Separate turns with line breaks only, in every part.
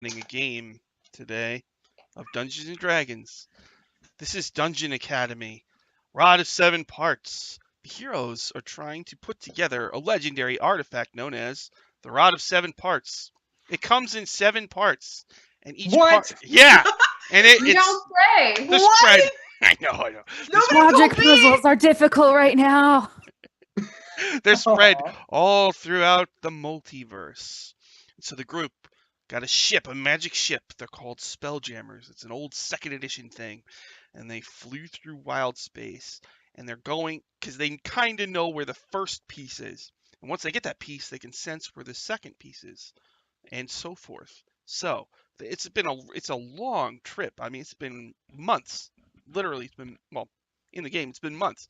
A game today of Dungeons and Dragons. This is Dungeon Academy. Rod of 7 parts. The heroes are trying to put together a legendary artifact known as the Rod of 7 parts. It comes in 7 parts, and each part,
What?
yeah, and
You don't say.
the
What?
spread. I know.
Nobody
Logic
told me.
puzzles are difficult right now.
They're spread
Aw.
all throughout the multiverse. So the group got a magic ship. They're called Spelljammers. It's an old second edition thing. And they flew through wild space. And they're going because they kind of know where the first piece is. And once they get that piece, they can sense where the second piece is, and so forth. So it's a long trip. I mean, it's been months. Literally, it's been in the game, it's been months.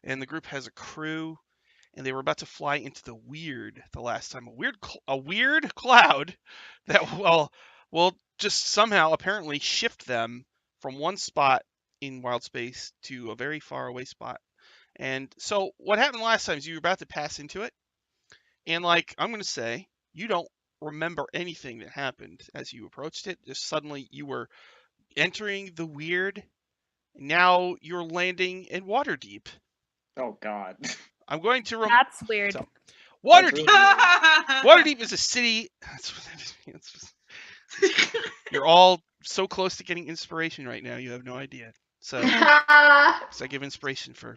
And the group has a crew, and they were about to fly into the weird the last time. A weird cloud that will just somehow apparently shift them from one spot in wild space to a very far away spot. And so what happened last time is you were about to pass into it, and I'm going to say you don't remember anything that happened as you approached it. Just suddenly you were entering the weird. Now you're landing in Waterdeep.
Oh God.
I'm going to
That's weird.
So,
That's
Waterdeep.
really
Waterdeep is a city. You're all so close to getting inspiration right now. You have no idea. So I give inspiration for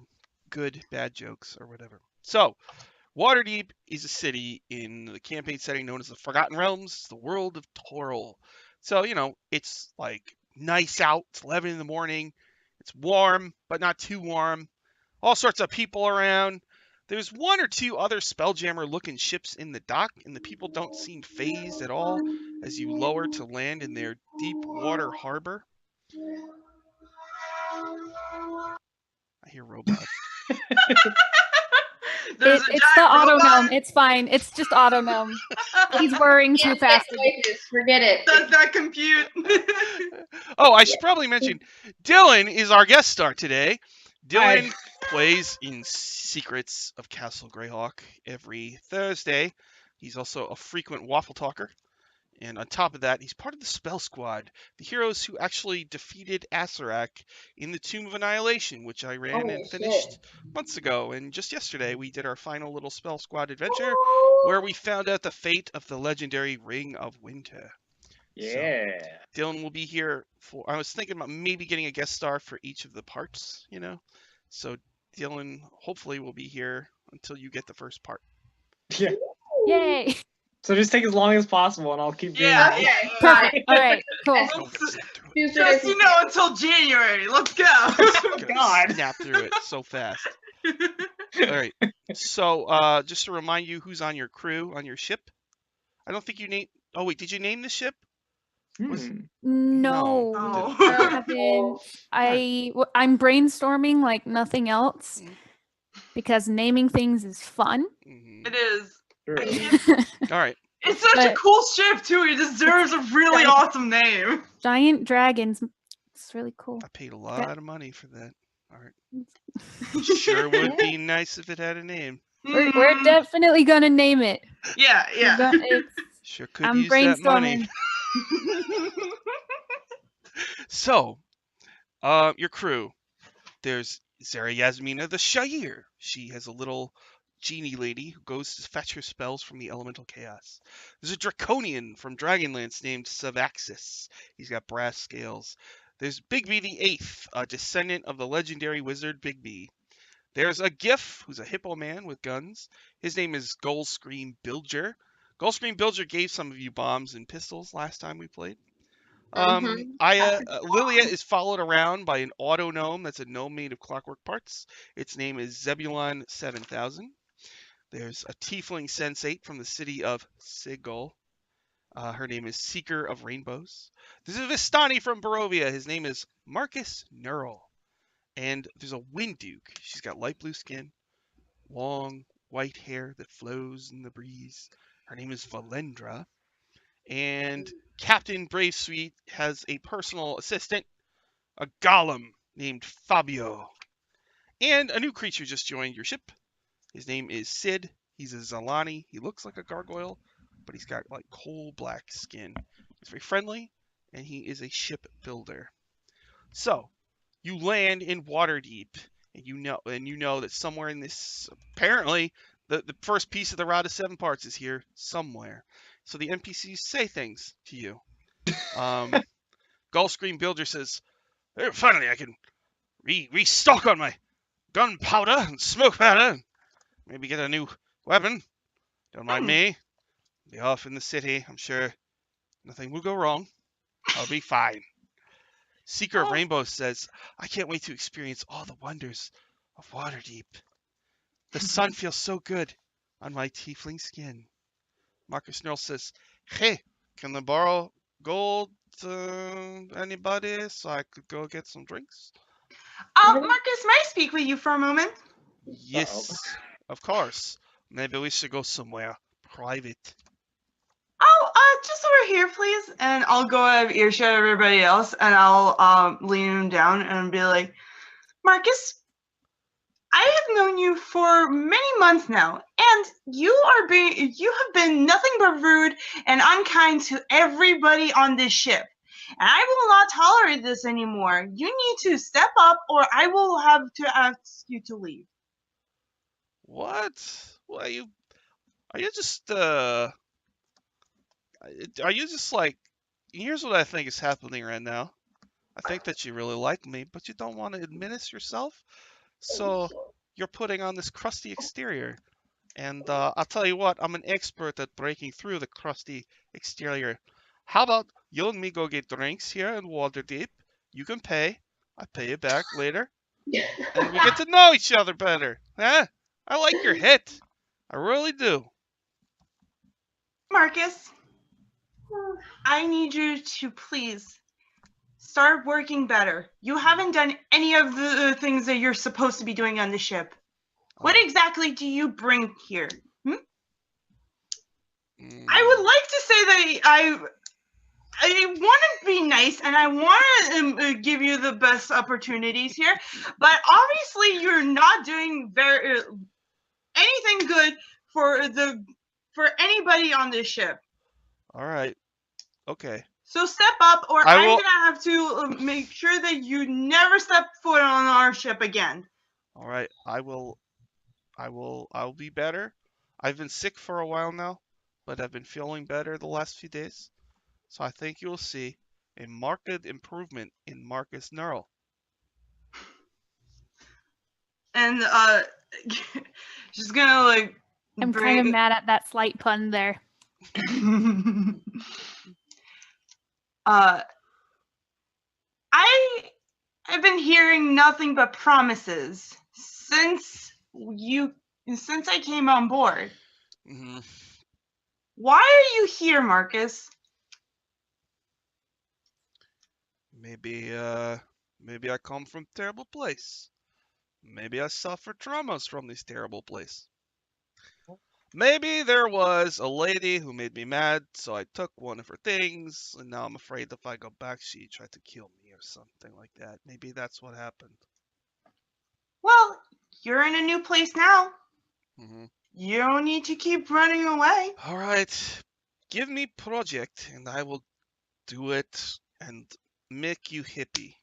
good, bad jokes or whatever. So Waterdeep is a city in the campaign setting known as the Forgotten Realms, the world of Toril. So, it's nice out. It's 11 in the morning. It's warm, but not too warm. All sorts of people around. There's one or two other Spelljammer looking ships in the dock, and the people don't seem phased at all as you lower to land in their deep water harbor. I hear robots.
There's a
It's the
giant
auto
robot.
gnome. It's fine. It's just auto gnome. He's worrying too fast.
Forget it.
Does that compute?
Oh, I should probably mention Dylan is our guest star today. Dylan plays in Secrets of Castle Greyhawk every Thursday. He's also a frequent waffle talker. And on top of that, he's part of the Spell Squad, the heroes who actually defeated Asarak in the Tomb of Annihilation, which I ran and finished months ago. And just yesterday, we did our final little Spell Squad adventure where we found out the fate of the legendary Ring of Winter.
Yeah.
So, Dylan will be here for. I was thinking about maybe getting a guest star for each of the parts, So Dylan hopefully will be here until you get the first part.
Yeah.
Yay.
So just take as long as possible, and I'll keep doing
Yeah,
it.
yeah.
Perfect. All right. Cool.
Just until January. Let's go.
Oh God.
Snap through it so fast. All right. So, just to remind you, who's on your crew on your ship? I don't think you named. Oh wait, did you name the ship?
No.
Oh.
I'm brainstorming like nothing else because naming things is fun.
Mm-hmm.
It is.
Sure.
All right.
It's such a cool ship too. He deserves a really awesome name.
Giant dragons. It's really cool.
I paid a lot of money for that. All right. Sure would be nice if it had a name.
We're definitely gonna name it.
Yeah.
Sure could
I'm
use that money.
brainstorming.
So, your crew. There's Zara Yasmina the Shair. She has a little genie lady who goes to fetch her spells from the elemental chaos. There's a draconian from Dragonlance named Savaxis. He's got brass scales. There's Bigby the Eighth, a descendant of the legendary wizard Bigby. There's a Gif, who's a hippo man with guns. His name is Gullscream Bilger. Gullscream Bilger gave some of you bombs and pistols last time we played. Lilia is followed around by an auto gnome that's a gnome made of clockwork parts. Its name is Zebulon 7000. There's a tiefling sensate from the city of Sigil. Her name is Seeker of Rainbows. There's a Vistani from Barovia. His name is Marcus Neural. And there's a Wind Duke. She's got light blue skin, long white hair that flows in the breeze. Her name is Valendra. And Captain Bravesweet has a personal assistant, a golem named Fabio. And a new creature just joined your ship. His name is Sid. He's a Zalani. He looks like a gargoyle, but he's got coal black skin. He's very friendly, and he is a shipbuilder. So, you land in Waterdeep, and you know that somewhere in this, apparently, the first piece of the Route of Seven Parts is here somewhere. So the NPCs say things to you. Gulfstream Builder says, finally I can restock on my gunpowder and smoke powder, and maybe get a new weapon. Don't mind me. Be off in the city. I'm sure nothing will go wrong. I'll be fine. Seeker of Rainbows says, I can't wait to experience all the wonders of Waterdeep. The sun feels so good on my tiefling skin. Marcus Nerl says, hey, can I borrow gold anybody so I could go get some drinks?
Marcus, may I speak with you for a moment?
Yes, of course. Maybe we should go somewhere private.
Just over here, please. And I'll go out of earshot of everybody else, and I'll lean him down and be like, Marcus, I have known you for many months now, and you have been nothing but rude and unkind to everybody on this ship. And I will not tolerate this anymore. You need to step up, or I will have to ask you to leave.
What? Are you just like, here's what I think is happening right now. I think that you really like me, but you don't want to admit it yourself. So you're putting on this crusty exterior. And I'll tell you what, I'm an expert at breaking through the crusty exterior. How about you and me go get drinks here in Waterdeep? You can pay. I pay you back later. And we get to know each other better. Huh? I like your hit. I really do.
Marcus, I need you to please start working better. You haven't done any of the things that you're supposed to be doing on the ship. What exactly do you bring here? I would like to say that I want to be nice and I want to give you the best opportunities here, but obviously you're not doing anything good for anybody on this ship.
All right. Okay.
So step up, or
I
I'm
will-
gonna have to make sure that you never step foot on our ship again.
All right. I'll be better. I've been sick for a while now, but I've been feeling better the last few days. So I think you'll see a marked improvement in Marcus Nerl.
And she's gonna like.
I'm kind of mad at that slight pun there.
I've been hearing nothing but promises since I came on board.
Mm-hmm.
Why are you here, Marcus?
Maybe I come from a terrible place. Maybe I suffer traumas from this terrible place. Maybe there was a lady who made me mad, so I took one of her things, and now I'm afraid if I go back, she tried to kill me or something like that. Maybe that's what happened.
Well, you're in a new place now.
Mm-hmm.
You don't need to keep running away.
All right, give me project, and I will do it and make you hippie.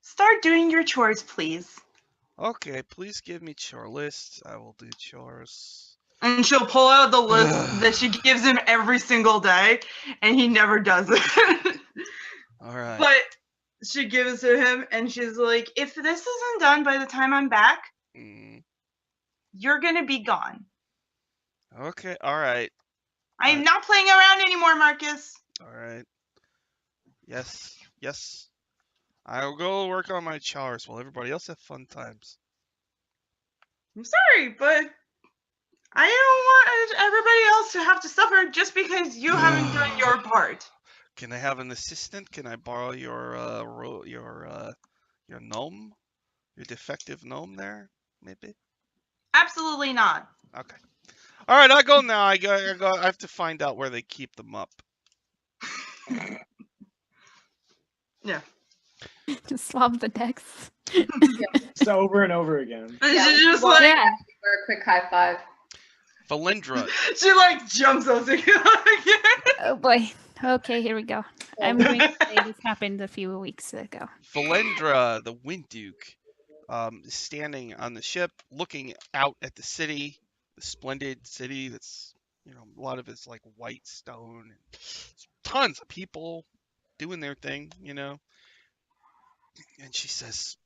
Start doing your chores, please.
Okay, please give me chore list. I will do chores.
And she'll pull out the list that she gives him every single day, and he never does it.
All right.
But she gives it to him, and she's like, if this isn't done by the time I'm back, you're going to be gone.
Okay, all right.
I'm not playing around anymore, Marcus.
All right. Yes. I'll go work on my chores while everybody else have fun times.
I'm sorry, but I don't want everybody else to have to suffer just because you haven't done your part.
Can I have an assistant? Can I borrow your gnome? Your defective gnome there, maybe?
Absolutely not.
Okay. All right, I go now. I have to find out where they keep them up.
Yeah.
Just swap the decks.
Just over and over again. Yeah,
Just
well,
like,
Yeah.
for a quick high five.
Valindra.
She like jumps up to you.
Oh boy. Okay, here we go. I'm going to say this happened a few weeks ago.
Valindra, the Wind Duke, is standing on the ship, looking out at the city, the splendid city. That's a lot of it's like white stone, and tons of people doing their thing, And she says,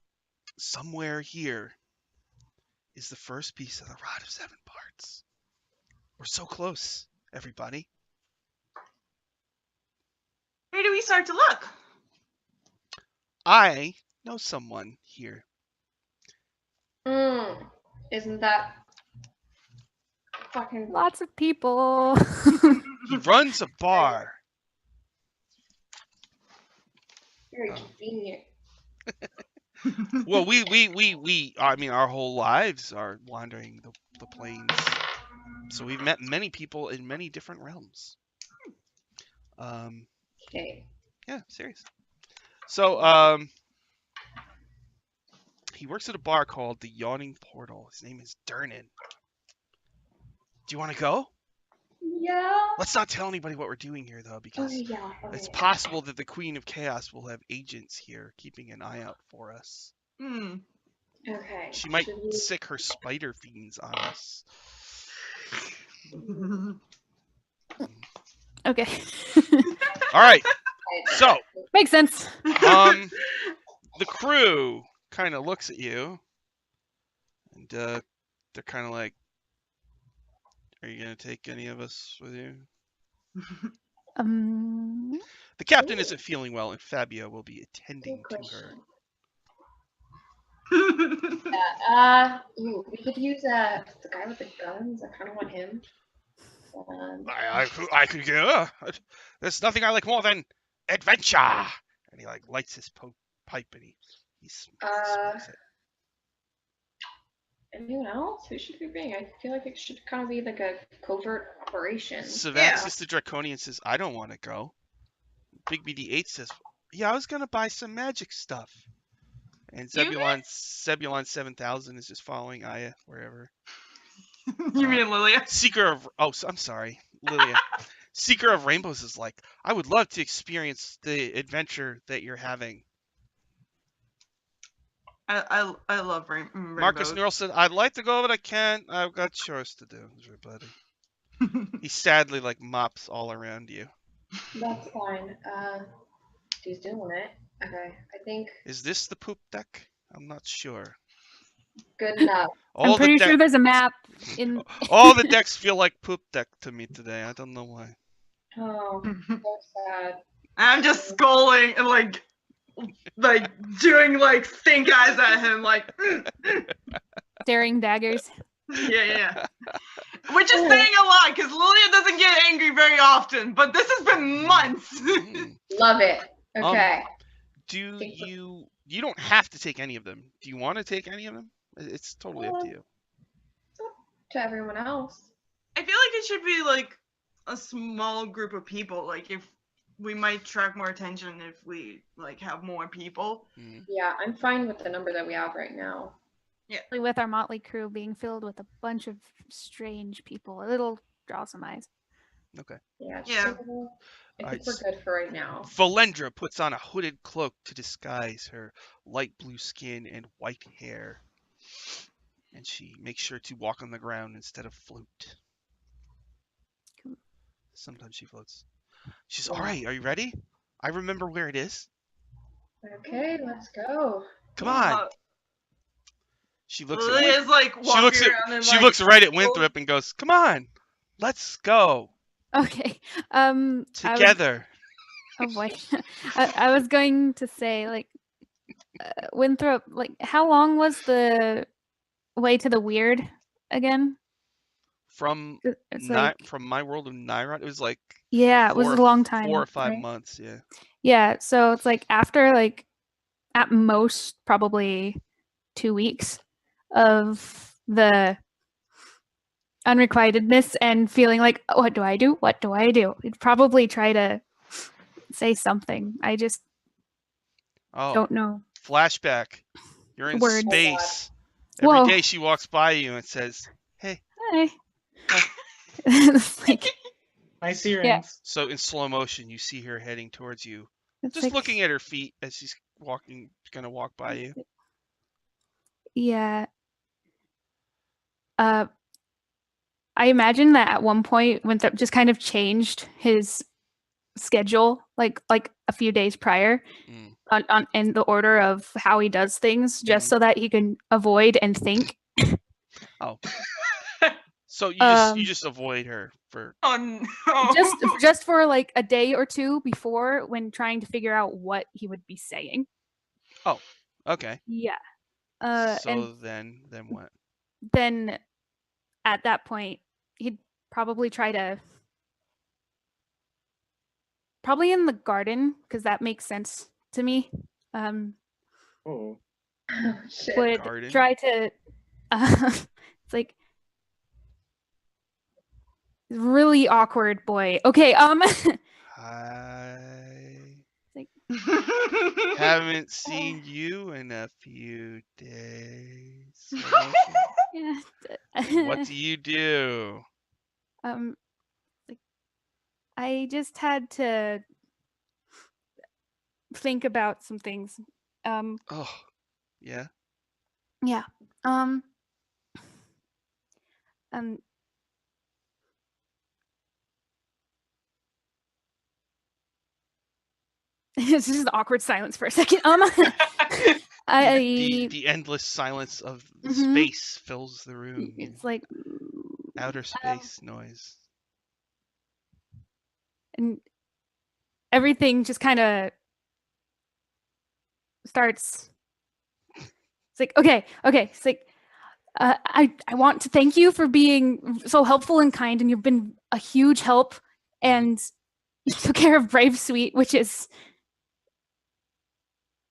"Somewhere here is the first piece of the Rod of Seven Parts. We're so close, everybody."
Where do we start to look?
I know someone here.
Isn't that fucking
Lots of people.
He runs a bar.
very convenient?
Well, I mean, our whole lives are wandering the plains. So we've met many people in many different realms.
Okay.
Yeah, serious. So, he works at a bar called the Yawning Portal. His name is Durnan. Do you want to go?
Yeah.
Let's not tell anybody what we're doing here, though, because
Okay, yeah. Okay.
it's possible that the Queen of Chaos will have agents here keeping an eye out for us.
Okay.
She might
Should we-
sick her spider fiends on us.
Okay.
All right. So,
Makes sense.
the crew kind of looks at you, and they're kind of like, "Are you gonna take any of us with you?" The captain isn't feeling well, and Fabio will be attending
Good
to her.
question. We could use the guy with the guns. I kind of want him.
I could go. There's nothing I like more than adventure. And he like lights his pipe and he smokes it.
Anyone else? Who should we bring? I feel like it should kind of be like a covert operation.
Savaxis the Draconian says, "I don't want to go." Big BD8 says, "Yeah, I was gonna buy some magic stuff." And Zebulon 7000 is just following Aya wherever.
You mean Lilia?
I'm sorry, Lilia. Seeker of Rainbows is like, "I would love to experience the adventure that you're having."
I love rainbows.
Marcus Neural said, "I'd like to go, but I can't. I've got chores to do." Everybody. He sadly like mops all around you.
That's fine. He's doing it. Okay, I think
Is this the poop deck? I'm not sure.
good enough.
I'm pretty sure there's a map in.
All the decks feel like poop deck to me today. I don't know why.
Oh, so sad.
I'm just scolding and like doing like stink eyes at him, like
Staring daggers.
yeah. Which is saying a lot because Lilia doesn't get angry very often, but this has been months.
Love it. Okay.
Do you don't have to take any of them. Do you want to take any of them? It's totally up to you.
To everyone else.
I feel like it should be like a small group of people. Like if we might attract more attention if we like have more people.
Yeah, I'm fine with the number that we have right now.
Yeah.
With our motley crew being filled with a bunch of strange people, it'll draw some eyes.
Okay.
Yeah.
Yeah.
So I
Alright,
think we're good for right now.
Valendra puts on a hooded cloak to disguise her light blue skin and white hair. And she makes sure to walk on the ground instead of float.
Cool.
Sometimes she floats. She's all right. Are you ready? I remember where it is.
Okay, let's go.
Come on. She looks at
Lilia's like walking around and
she looks right at Winthrop and goes, "Come on, let's go
Okay.
together."
Oh boy. I was going to say, like, Winthrop, like, how long was the way to the weird again?
From
It's like,
from my world of Nyrod, it was like
yeah, it was a long time.
4 or 5
right?
months. Yeah.
Yeah, so it's like after, like, at most probably 2 weeks of the unrequitedness and feeling like, what do I do? What do I do? You'd probably try to say something. I just don't know.
Flashback. You're in
Words.
space.
Whoa.
Every day she walks by you and says, "Hey,
Hey. It's like,
Nice earrings.
So in slow motion, you see her heading towards you,
it's
just
like,
looking at her feet as she's gonna walk by you.
yeah. I imagine that at one point Winthrop just kind of changed his schedule, like a few days prior,
Mm.
on in the order of how he does things, just
Mhm.
so that he can avoid and think.
Oh. So you
Um,
just avoid her for.
Oh no.
just for like a day or two before, when trying to figure out what he would be saying.
Oh, okay.
Yeah.
So
And
then what?
then at that point, he'd probably probably in the garden, because that makes sense to me.
Oh.
Oh, shit.
Would
Garden?
try to. It's like really awkward boy. Okay.
Hi.
Like,
Haven't seen you in a few days. Slow motion.
yeah.
What do you do?
Like, I just had to think about some things.
Oh, yeah.
Yeah. Um. It's just an awkward silence for a second. I.
The endless silence of
Mhm.
space fills the room.
It's like
Outer space noise.
and everything just kind of starts. It's like okay. It's like I want to thank you for being so helpful and kind, and you've been a huge help. And you took care of Brave Sweet, which is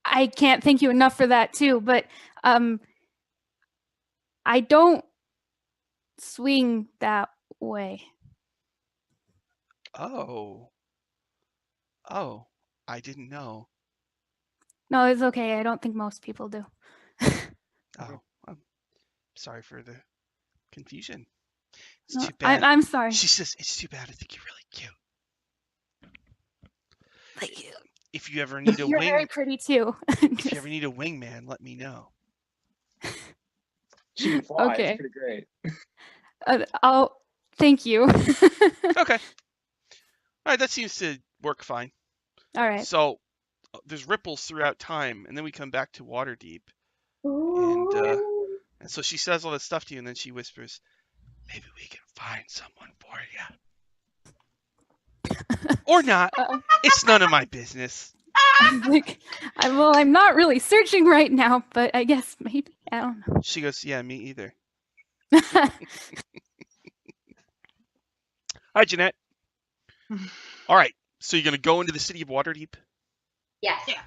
I can't thank you enough for that too. But I don't swing that way.
Oh. Oh, I didn't know.
No, it's okay. I don't think most people do.
Oh, I'm sorry for the confusion. It's
No,
too bad.
I'm sorry.
She says, it's too bad. I think you're really cute.
Thank you.
If you ever need a
You're very
wing,
pretty too.
if you ever need a wingman, let me know.
She can fly.
Okay.
It's pretty great.
I'll thank you.
Okay. All right, that seems to work fine.
All right.
So there's ripples throughout time, and then we come back to Waterdeep, and
Ooh.
and so she says all this stuff to you, and then she whispers, "Maybe we can find someone for you, or not. It's none of my business."
Like, I'm not really searching right now, but I guess maybe I don't know.
She goes, "Yeah, me either." Hi, Jeanette. All right, so you're gonna go into the city of Waterdeep.
Yes.
Yeah.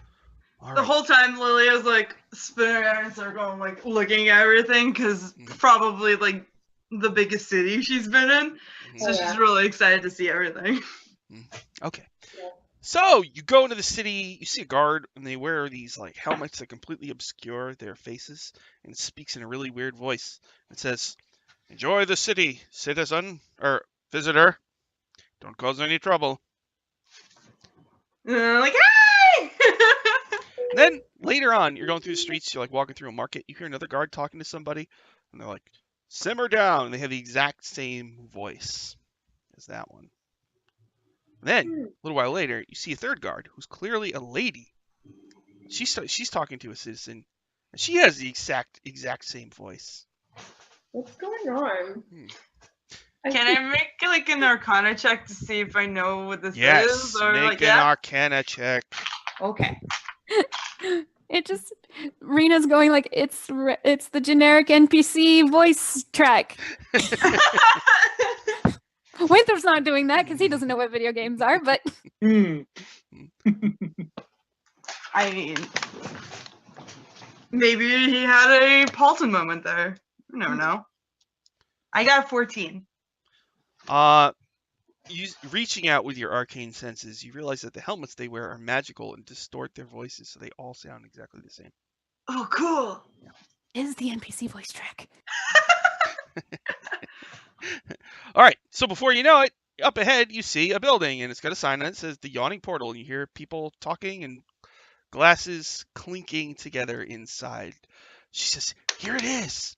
All
The
right.
whole time Lilia's like spinning around in a circle and like looking at everything because
Mhm.
probably like the biggest city she's been in.
Mhm.
So
Oh,
she's
yeah.
really excited to see everything.
Okay.
Yeah.
So you go into the city, you see a guard, and they wear these like helmets that completely obscure their faces, and it speaks in a really weird voice. It says, "Enjoy the city, citizen or visitor. Don't cause any trouble."
And I'm like, hey!
And then later on, you're going through the streets, you're like walking through a market, you hear another guard talking to somebody, and they're like, "Simmer down." And they have the exact same voice as that one. And then a little while later, you see a third guard who's clearly a lady. She's talking to a citizen, and she has the exact same voice.
What's going on?
Can I make like an Arcana check to see if I know what this
Yes,
is? Or
make
like,
an
yeah?
Arcana check.
Okay.
It just Rena's going like it's the generic NPC voice track. Winthrop's not doing that because he doesn't know what video games are. But
Hmm.
I mean, maybe he had a Paulton moment there. You never know. I got 14.
Reaching out with your arcane senses, you realize that the helmets they wear are magical and distort their voices, so they all sound exactly the same.
Oh, cool.
is the NPC voice track?
All right. So before you know it, up ahead you see a building, and it's got a sign on it that says the Yawning Portal. And you hear people talking and glasses clinking together inside. She says, "Here it is.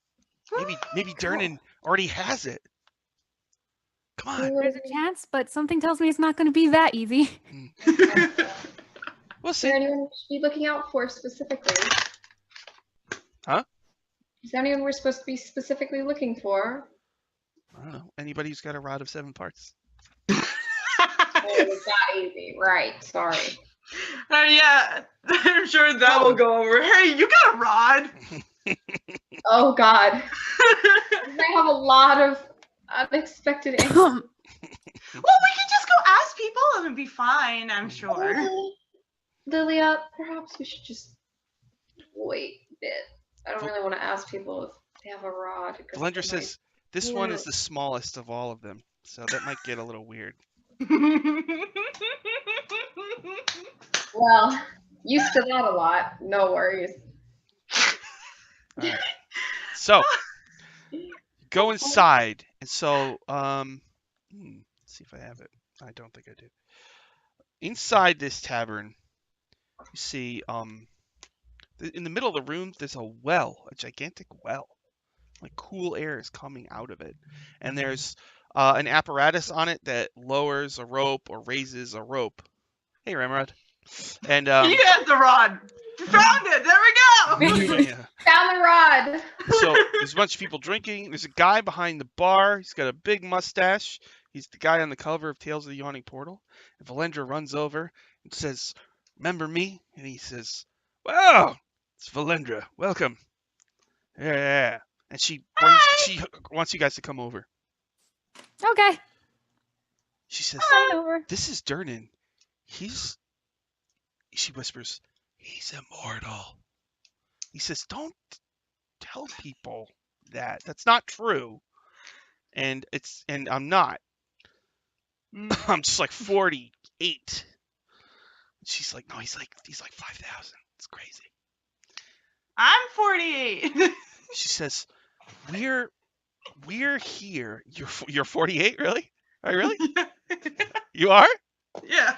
Maybe Durnan already has it. Come on.
There's a chance, but something tells me it's not going to be that easy.
We'll
Is there
see."
anyone we should be looking out for specifically?
Huh?
Is there anyone we're supposed to be specifically looking for?
I don't know. Anybody who's got a rod of 7 parts.
Oh, it's not easy. Right. Sorry.
Yeah, I'm sure that will go over. Hey, you got a rod.
Oh God. I have a lot of unexpected answers.
Well, we can just go ask people and it'd be fine, I'm sure.
Lilia, perhaps we should just wait a bit. I don't really want to ask people if they have a rod. because
Valendra
they
says, this one
Yeah.
is the smallest of all of them, so that might get a little weird.
might- Well, used to that a lot. No worries.
All right. So, go inside. And so, let's see if I have it. I don't think I do. Inside this tavern, you see, in the middle of the room, there's a well, a gigantic well. Like cool air is coming out of it. And there's an apparatus on it that lowers a rope or raises a rope. Hey, Ramrod. And
He has the rod. Found it. There we go.
yeah.
Found the rod.
So there's a bunch of people drinking. There's a guy behind the bar. He's got a big mustache. He's the guy on the cover of Tales of the Yawning Portal. And Valendra runs over and says, "Remember me?" And he says, "Wow, it's Valendra. Welcome." Yeah. And she wants you guys to come over.
Okay.
She says,
Come over.
"This is Durnan. She whispers, he's immortal." He says, "Don't tell people that. That's not true." And I'm not. I'm just like 48. She's like, "No, he's like 5,000. It's crazy."
I'm 48.
She says, "We're here." You're 48, really? Are you really? You are?
Yeah.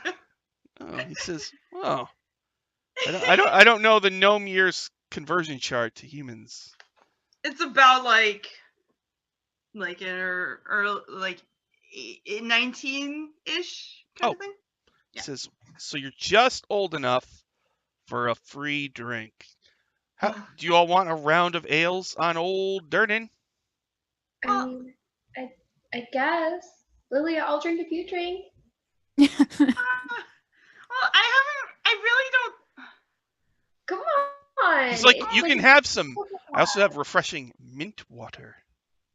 Oh, he says, "Oh, I don't know the gnome years conversion chart to humans."
It's about like or like 19-ish kind of thing.
He
Yeah.
says, "So you're just old enough for a free drink. Do you all want a round of ales on old Durnan?"
I mean, I guess. Lilia, I'll drink if you drink.
Well, I really don't.
Come on.
He's like,
It's
"You can have some. I also have refreshing mint water.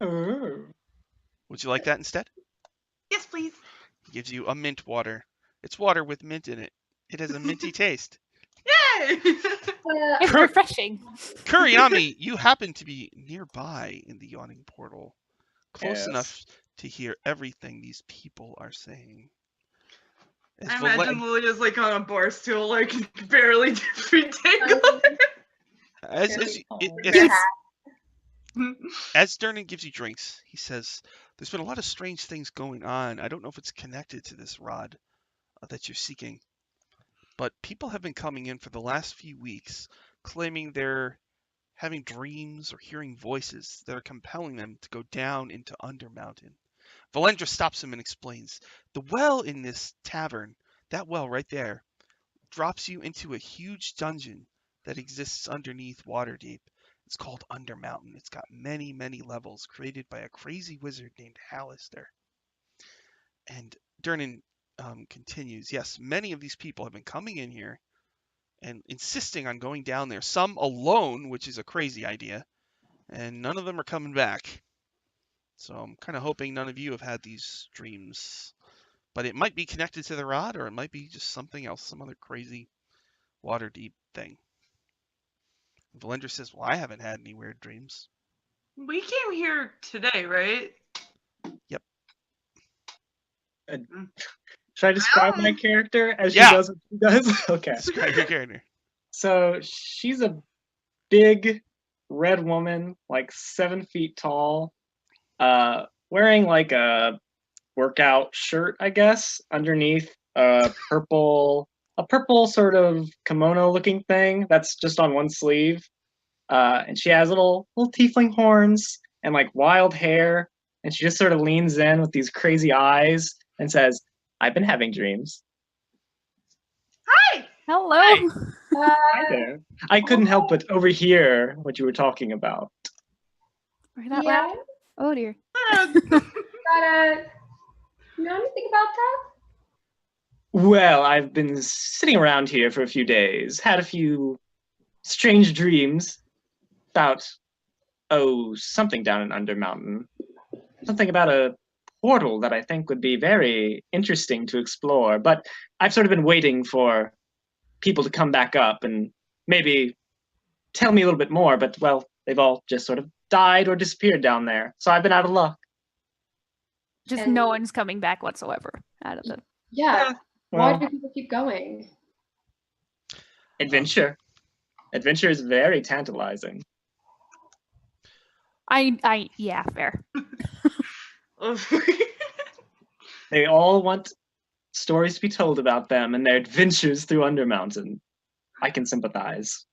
Ooh.
Would you like that instead?"
Yes, please.
He gives you a mint water. It's water with mint in it. It has a minty taste.
Yay!
It's refreshing.
Kuriyami, you happen to be nearby in the Yawning Portal, close
Yes.
enough to hear everything these people are saying. As
I
Valen-
imagine Lilia's like on a bar stool, like barely free tangle.
as
Oh.
as Durnan gives you drinks, he says, "There's been a lot of strange things going on. I don't know if it's connected to this rod that you're seeking, but people have been coming in for the last few weeks claiming they're having dreams or hearing voices that are compelling them to go down into Undermountain." Valendra stops him and explains, "The well in this tavern, that well right there, drops you into a huge dungeon that exists underneath Waterdeep. It's called Undermountain. It's got many, many levels created by a crazy wizard named Halaster." And Durnan continues, "Yes, many of these people have been coming in here and insisting on going down there, some alone, which is a crazy idea, and none of them are coming back. So I'm kind of hoping none of you have had these dreams. But it might be connected to the rod, or it might be just something else, some other crazy Waterdeep thing." Valendra says, "Well, I haven't had any weird dreams."
We came here today, right?
Yep.
Should I describe my character as
Yeah.
she does what she does? Okay.
Describe your character.
So she's a big red woman, like 7 feet tall, wearing like a workout shirt, I guess, underneath a purple sort of kimono looking thing that's just on one sleeve. And she has little tiefling horns and like wild hair, and she just sort of leans in with these crazy eyes and says, "I've been having dreams."
Hi.
Hello.
Hi.
Uh,
Hi there. I couldn't help but overhear what you were talking about.
Are that
yeah.
loud? Oh dear.
Gotta. You know anything about that?
Well, I've been sitting around here for a few days, had a few strange dreams about, something down in Undermountain. Something about a portal that I think would be very interesting to explore, but I've sort of been waiting for people to come back up and maybe tell me a little bit more, but well, they've all just sort of died or disappeared down there, so I've been out of luck.
Just
And-
no one's coming back whatsoever out of the.
Yeah. Why
Well,
do people keep going?
adventure. Adventure is very tantalizing.
Yeah, fair.
They all want stories to be told about them and their adventures through Undermountain. I can sympathize.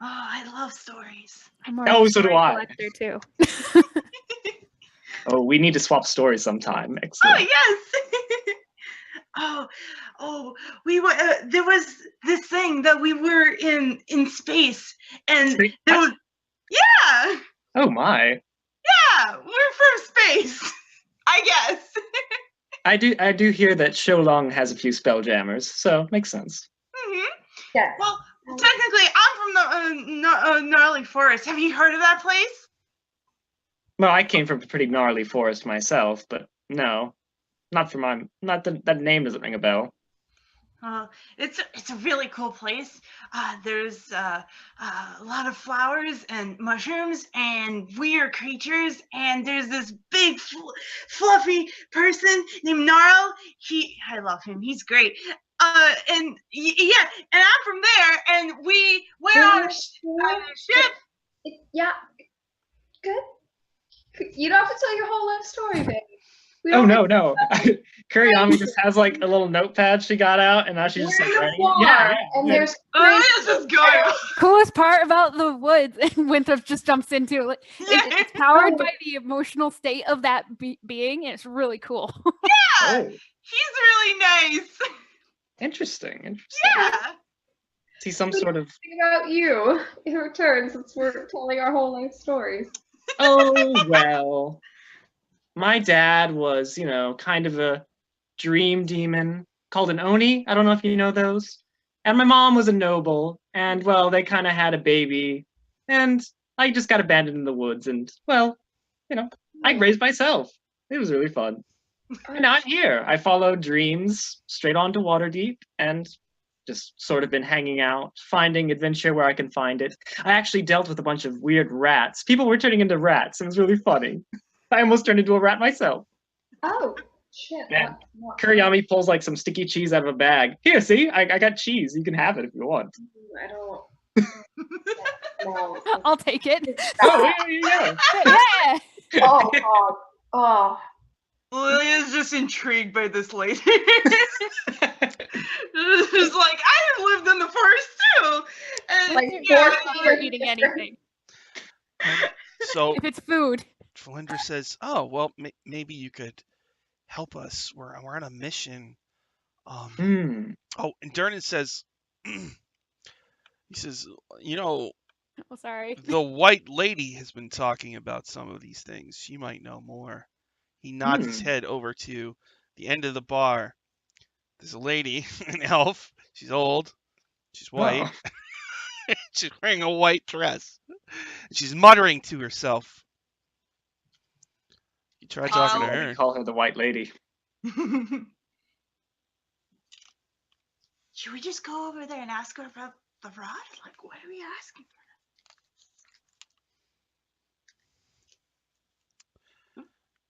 Oh, I love stories.
I'm more
Oh,
of a
so do
story
I.
collector too.
Oh, we need to swap stories sometime.
Oh
Excellent.
yes. We were. There was this thing that we were in space, and
Space-
there was. Yeah,
Oh my.
yeah, we're from space. I guess.
I do hear that Sholong has a few spelljammers, so makes sense.
hmm
Yeah.
Well, technically, I'm from the gnarly forest. Have you heard of that place?
Well, I came from a pretty gnarly forest myself, but no, not that name doesn't ring a bell.
It's a really cool place. There's a lot of flowers and mushrooms and weird creatures. And there's this big fluffy person named Gnarl. I love him. He's great. Yeah, and I'm from there. And we went on a ship.
Yeah. Good. You don't have to tell your whole life story, babe. We
Oh
don't
no. Kuriyami just has like a little notepad she got out, and now she's just
We're
like
in a
writing.
bar,
Yeah.
and there's
This is good.
Coolest part about the woods, and Winthrop just jumps into it. It's powered by the emotional state of that being, and it's really cool.
Yeah,
Oh,
he's really nice.
interesting.
Yeah.
See some sort of.
Think about you in return, since we're telling our whole life stories.
Oh well. My dad was, kind of a dream demon called an Oni. I don't know if you know those. And my mom was a noble, and well, they kind of had a baby, and I just got abandoned in the woods, and well, I raised myself. It was really fun. And now I'm here. I followed dreams straight on to Waterdeep, and just sort of been hanging out, finding adventure where I can find it. I actually dealt with a bunch of weird rats. People were turning into rats. It was really funny. I almost turned into a rat myself.
Oh, shit.
Man, Kuriyami pulls like some sticky cheese out of a bag. Here, see? I got cheese. You can have it if you want.
I don't. No.
I'll take it.
Oh, yeah.
Yeah.
Oh, God. Oh.
Lilia's just intrigued by this lady. She's like, I have lived in the forest too. And
Like,
Yeah,
four
I'm never eating anything.
So
If it's food.
Valindra says, "Oh well, maybe you could help us. We're on a mission."
Hmm.
Oh, and Durnan says, he says,
Oh, sorry.
the white lady has been talking about some of these things. She might know more. He nods his head over to the end of the bar. There's a lady, an elf. She's old. She's white.
Oh.
She's wearing a white dress. She's muttering to herself. You try talking to
Let me
her.
call her the White Lady.
Should we just go over there and ask her about the rod? Like, what are we asking?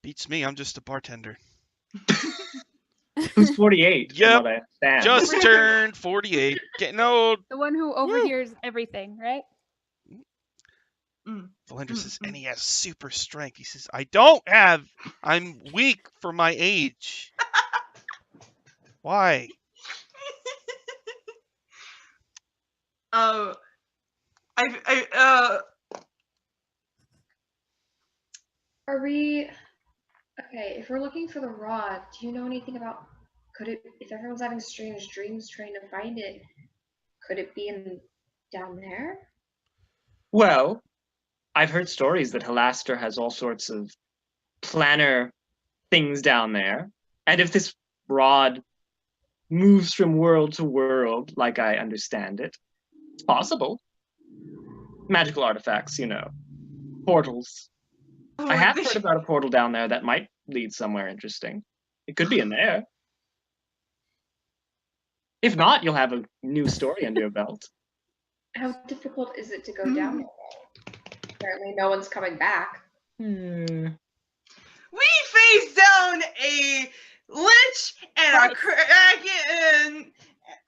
Beats me. I'm just a bartender.
Who's 48? from
Yep,
what I understand.
Just turned 48. Getting old.
The one who overhears everything, right?
Valendra says, and he has super strength. He says, I don't have. I'm weak for my age. Why?
I
Are we okay? If we're looking for the rod, do you know anything about? If everyone's having strange dreams trying to find it, could it be down there?
Well, I've heard stories that Halaster has all sorts of planner things down there. And if this rod moves from world to world, like I understand it, it's possible. Magical artifacts, portals. I have heard about a portal down there that might lead somewhere interesting. It could be in there. If not, you'll have a new story under your belt.
How difficult is it to go down there? Apparently, no one's coming back.
We face down a lich and a kraken.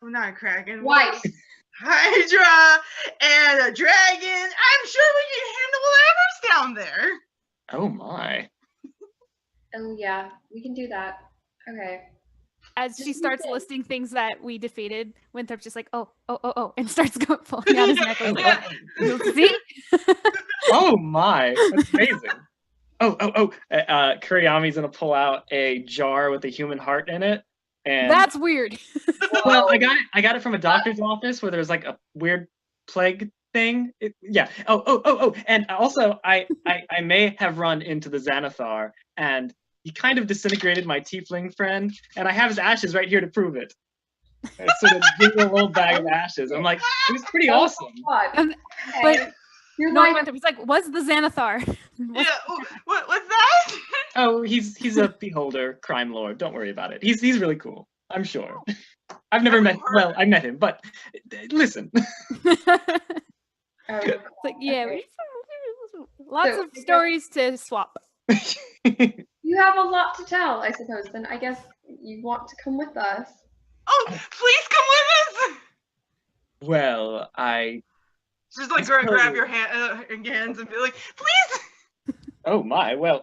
Not a kraken.
Twice.
Hydra and a dragon. I'm sure we can handle whatever's down there.
Oh my.
Oh yeah, we can do that. Okay.
As she starts listing things that we defeated, Winthrop's just like, oh, and starts pulling out his necklace.
Yeah.
See?
Oh my. That's amazing. Kuriyami's gonna pull out a jar with a human heart in it. And
That's weird.
well, I got it from a doctor's office where there's like a weird plague thing. Yeah. And also I may have run into the Xanathar, and he kind of disintegrated my tiefling friend, and I have his ashes right here to prove it. It's sort of give me a little bag of ashes. I'm like, it was pretty awesome.
But
You're
no,
like,
he's like, what's the Xanathar?
Yeah. What's that?
Oh, he's a beholder crime lord. Don't worry about it. He's really cool. I'm sure. I've never met. Well, I met him, but listen.
It's like, yeah,
okay.
lots
So,
of stories to swap.
You have a lot to tell, I suppose. Then I guess you want to come with us.
Oh, please come with us.
Well, I.
Just like grab your hands and be like, please.
Oh my. Well,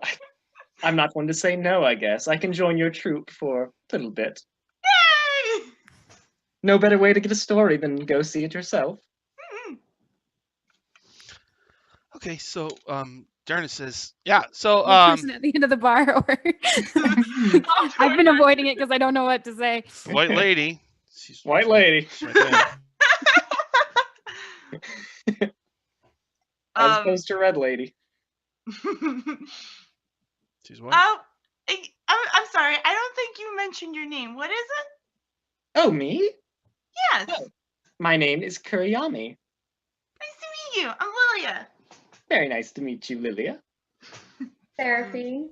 I'm not one to say no. I guess I can join your troop for a little bit.
Yay!
No better way to get a story than go see it yourself.
Okay, so Darna says, yeah. So
The person at the end of the bar, or I've been avoiding it because I don't know what to say.
the white lady. She's
White lady.
she's right there.
As opposed to red lady.
She's white.
I'm sorry. I don't think you mentioned your name. What is it?
Oh, me?
Yes.
Oh. My name is Kuriyami.
Nice to meet you. I'm Lilia.
Very nice to meet you, Lilia.
Therapy.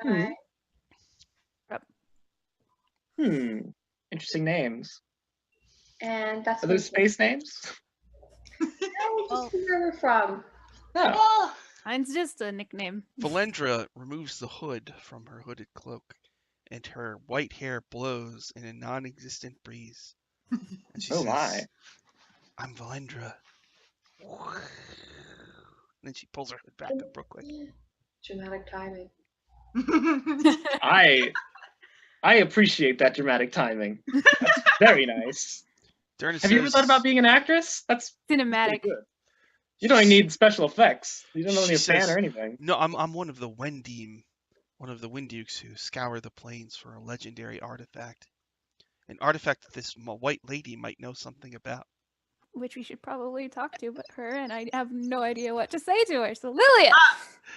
Hmm.
Hi.
Interesting names.
And that's
Are those space names?
No, just where we're from.
Oh.
Oh,
Mine's just a nickname.
Valendra removes the hood from her hooded cloak, and her white hair blows in a non-existent breeze. And she
Oh
says,
my.
I'm Valendra. And then she pulls her hood back up real quick.
Dramatic timing.
I appreciate that dramatic timing. That's very nice.
Darna
Have you ever
says-
thought about being an actress? That's pretty
Cinematic.
good. You don't need special effects. You don't need a
She
fan
says-
or anything.
No, I'm one of the Wendim, one of the Windukes who scour the plains for a legendary artifact. An artifact that this white lady might know something about.
Which we should probably talk to, but her and I have no idea what to say to her. So Lilia.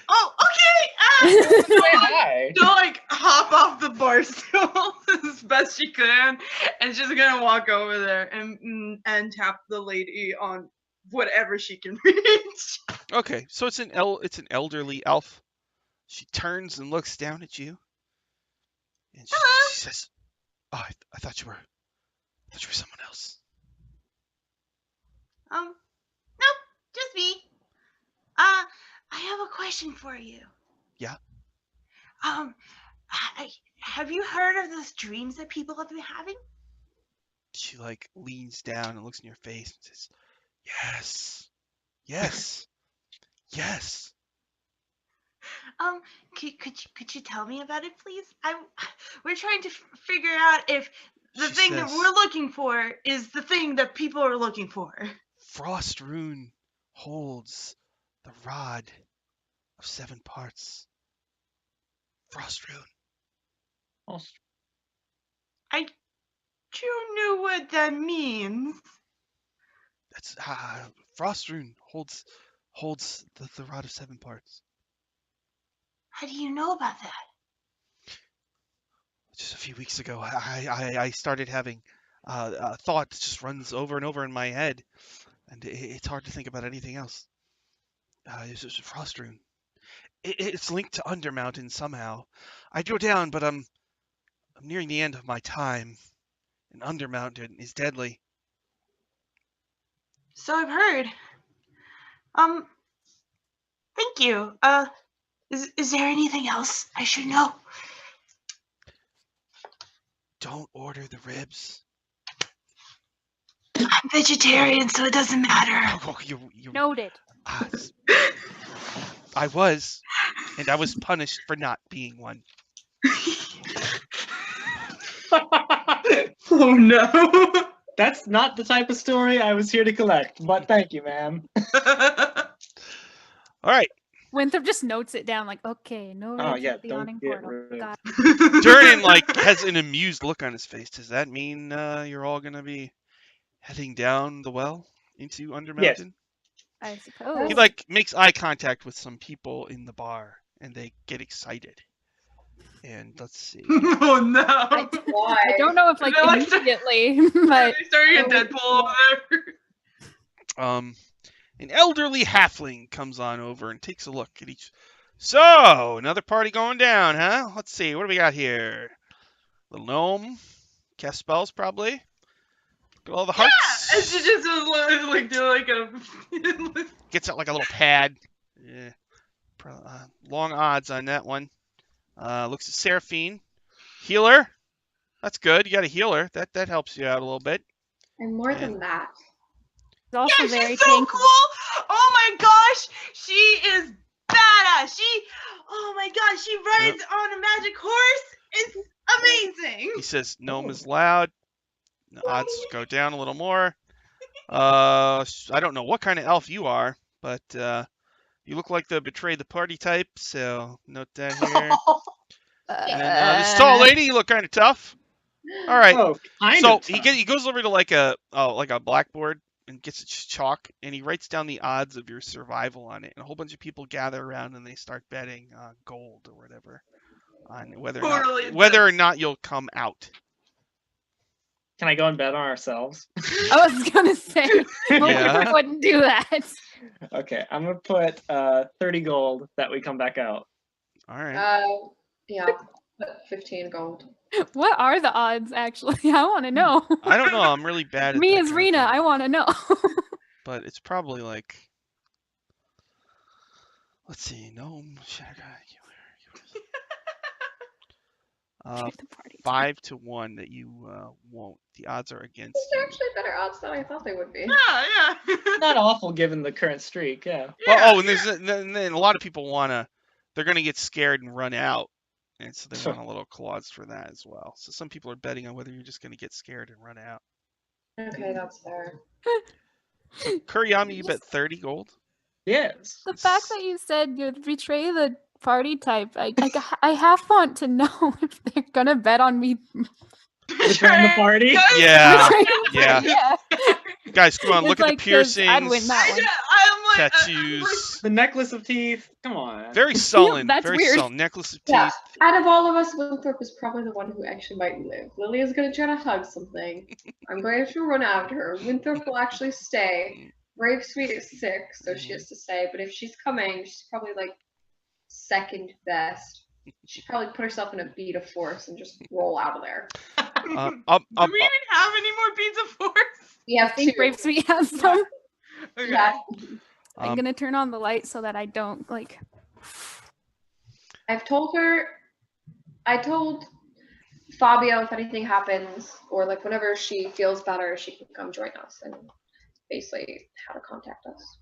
oh, okay.
Say hi.
She'll like hop off the bar stool as best she can, and she's gonna walk over there and tap the lady on whatever she can reach.
Okay, so it's an elderly elf. She turns and looks down at you, and she says, "Oh, I thought you were someone else."
Nope, just me. I have a question for you.
Yeah?
Have you heard of those dreams that people have been having?
She like leans down and looks in your face and says, "Yes, yes. Yes.
Could you tell me about it, please? We're trying to figure out if the
She
thing that
says,
we're looking for is the thing that people are looking for.
Frost rune holds the rod of 7 parts. Frost rune.
I don't know what that means.
That's Frost rune holds the rod of 7 parts.
How do you know about that?
Just a few weeks ago, I started having thought that just runs over and over in my head, and it's hard to think about anything else. It's just a frost rune. It's linked to Undermountain somehow. I go down, but I'm nearing the end of my time, and Undermountain is deadly.
So I've heard. Thank you. Is there anything else I should know?
Don't order the ribs.
I'm vegetarian, so it doesn't matter.
Oh, you
Noted.
I was, and I was punished for not being one.
Oh no.
That's not the type of story I was here to collect, but thank you, ma'am.
All right.
Winthrop just notes it down like, okay, no
Oh
ribs
yeah,
at the
don't
awning
get
portal.
rid
Got
of.
Durnan has an amused look on his face. Does that mean you're all gonna be heading down the well into Undermountain?
Yes.
I suppose.
He makes eye contact with some people in the bar, and they get excited. And let's see.
Oh no.
Why?
I don't know if
No, I said-
immediately, but
They started a Deadpool over there.
An elderly halfling comes on over and takes a look at each. So, another party going down, huh? Let's see. What do we got here? Little gnome. Cast spells, probably. Look at all the hearts.
And she just was like doing like a.
Gets out like a little pad. Yeah. Long odds on that one. Looks at Seraphine. Healer. That's good. You got a healer. That helps you out a little bit.
And more
And-
than that.
it's also
Yeah,
very
she's so
tanky.
cool. Oh my gosh, she is badass. Oh my gosh, she rides on a magic horse. It's amazing.
He says gnome is loud. The odds go down a little more. I don't know what kind of elf you are, but you look like the betray the party type, so note that here. And this tall lady, you look kind of tough. All right.
Oh, kind
So
of.
he goes over to like a blackboard and gets a chalk, and he writes down the odds of your survival on it. And a whole bunch of people gather around and they start betting gold or whatever on whether or not you'll come out.
Can I go and bet on ourselves?
I was gonna say,
Yeah.
I wouldn't do that.
Okay, I'm gonna put 30 gold that we come back out.
All right.
Yeah, but 15 gold.
What are the odds, actually? I want to know.
I don't know. I'm really bad at
Me
that
as
kind of
Rena,
thing.
I want to know.
But it's probably like, let's see, gnome,
The party.
5-1 that you won't. The odds are against
It's
you.
actually better odds than I thought they would be.
Yeah.
Not awful given the current streak, yeah.
Well, and then a lot of people they're gonna get scared and run out, and so they want a little clause for that as well. So some people are betting on whether you're just gonna get scared and run out.
Okay, that's fair.
So Kuriyama, you bet 30 gold.
Yes.
The fact that you said you'd betray the party type, I half want to know if they're gonna bet on me.
Betraying the party.
Yeah,
betraying the
yeah.
party, yeah.
Guys, come on,
It's
look at
like,
the
'cause
piercings,
I'd win that one.
I'm like,
tattoos.
The necklace of teeth. Come on.
Very sullen.
That's
very
weird.
sullen. Necklace of teeth.
Yeah, out of all of us, Winthrop is probably the one who actually might live. Lily is going to try to hug something. I'm going to run after her. Winthrop will actually stay. Brave Sweet is sick, so she has to stay. But if she's coming, she's probably like second best. She'd probably put herself in a bead of force and just roll out of there.
Do we even have any more beads of force?
We have
I think
two.
Brave Sweet has some.
Okay.
Yeah.
I'm gonna turn on the light so that I don't like.
I've told her. I told Fabio if anything happens, or like whenever she feels better, she can come join us and basically how to contact us.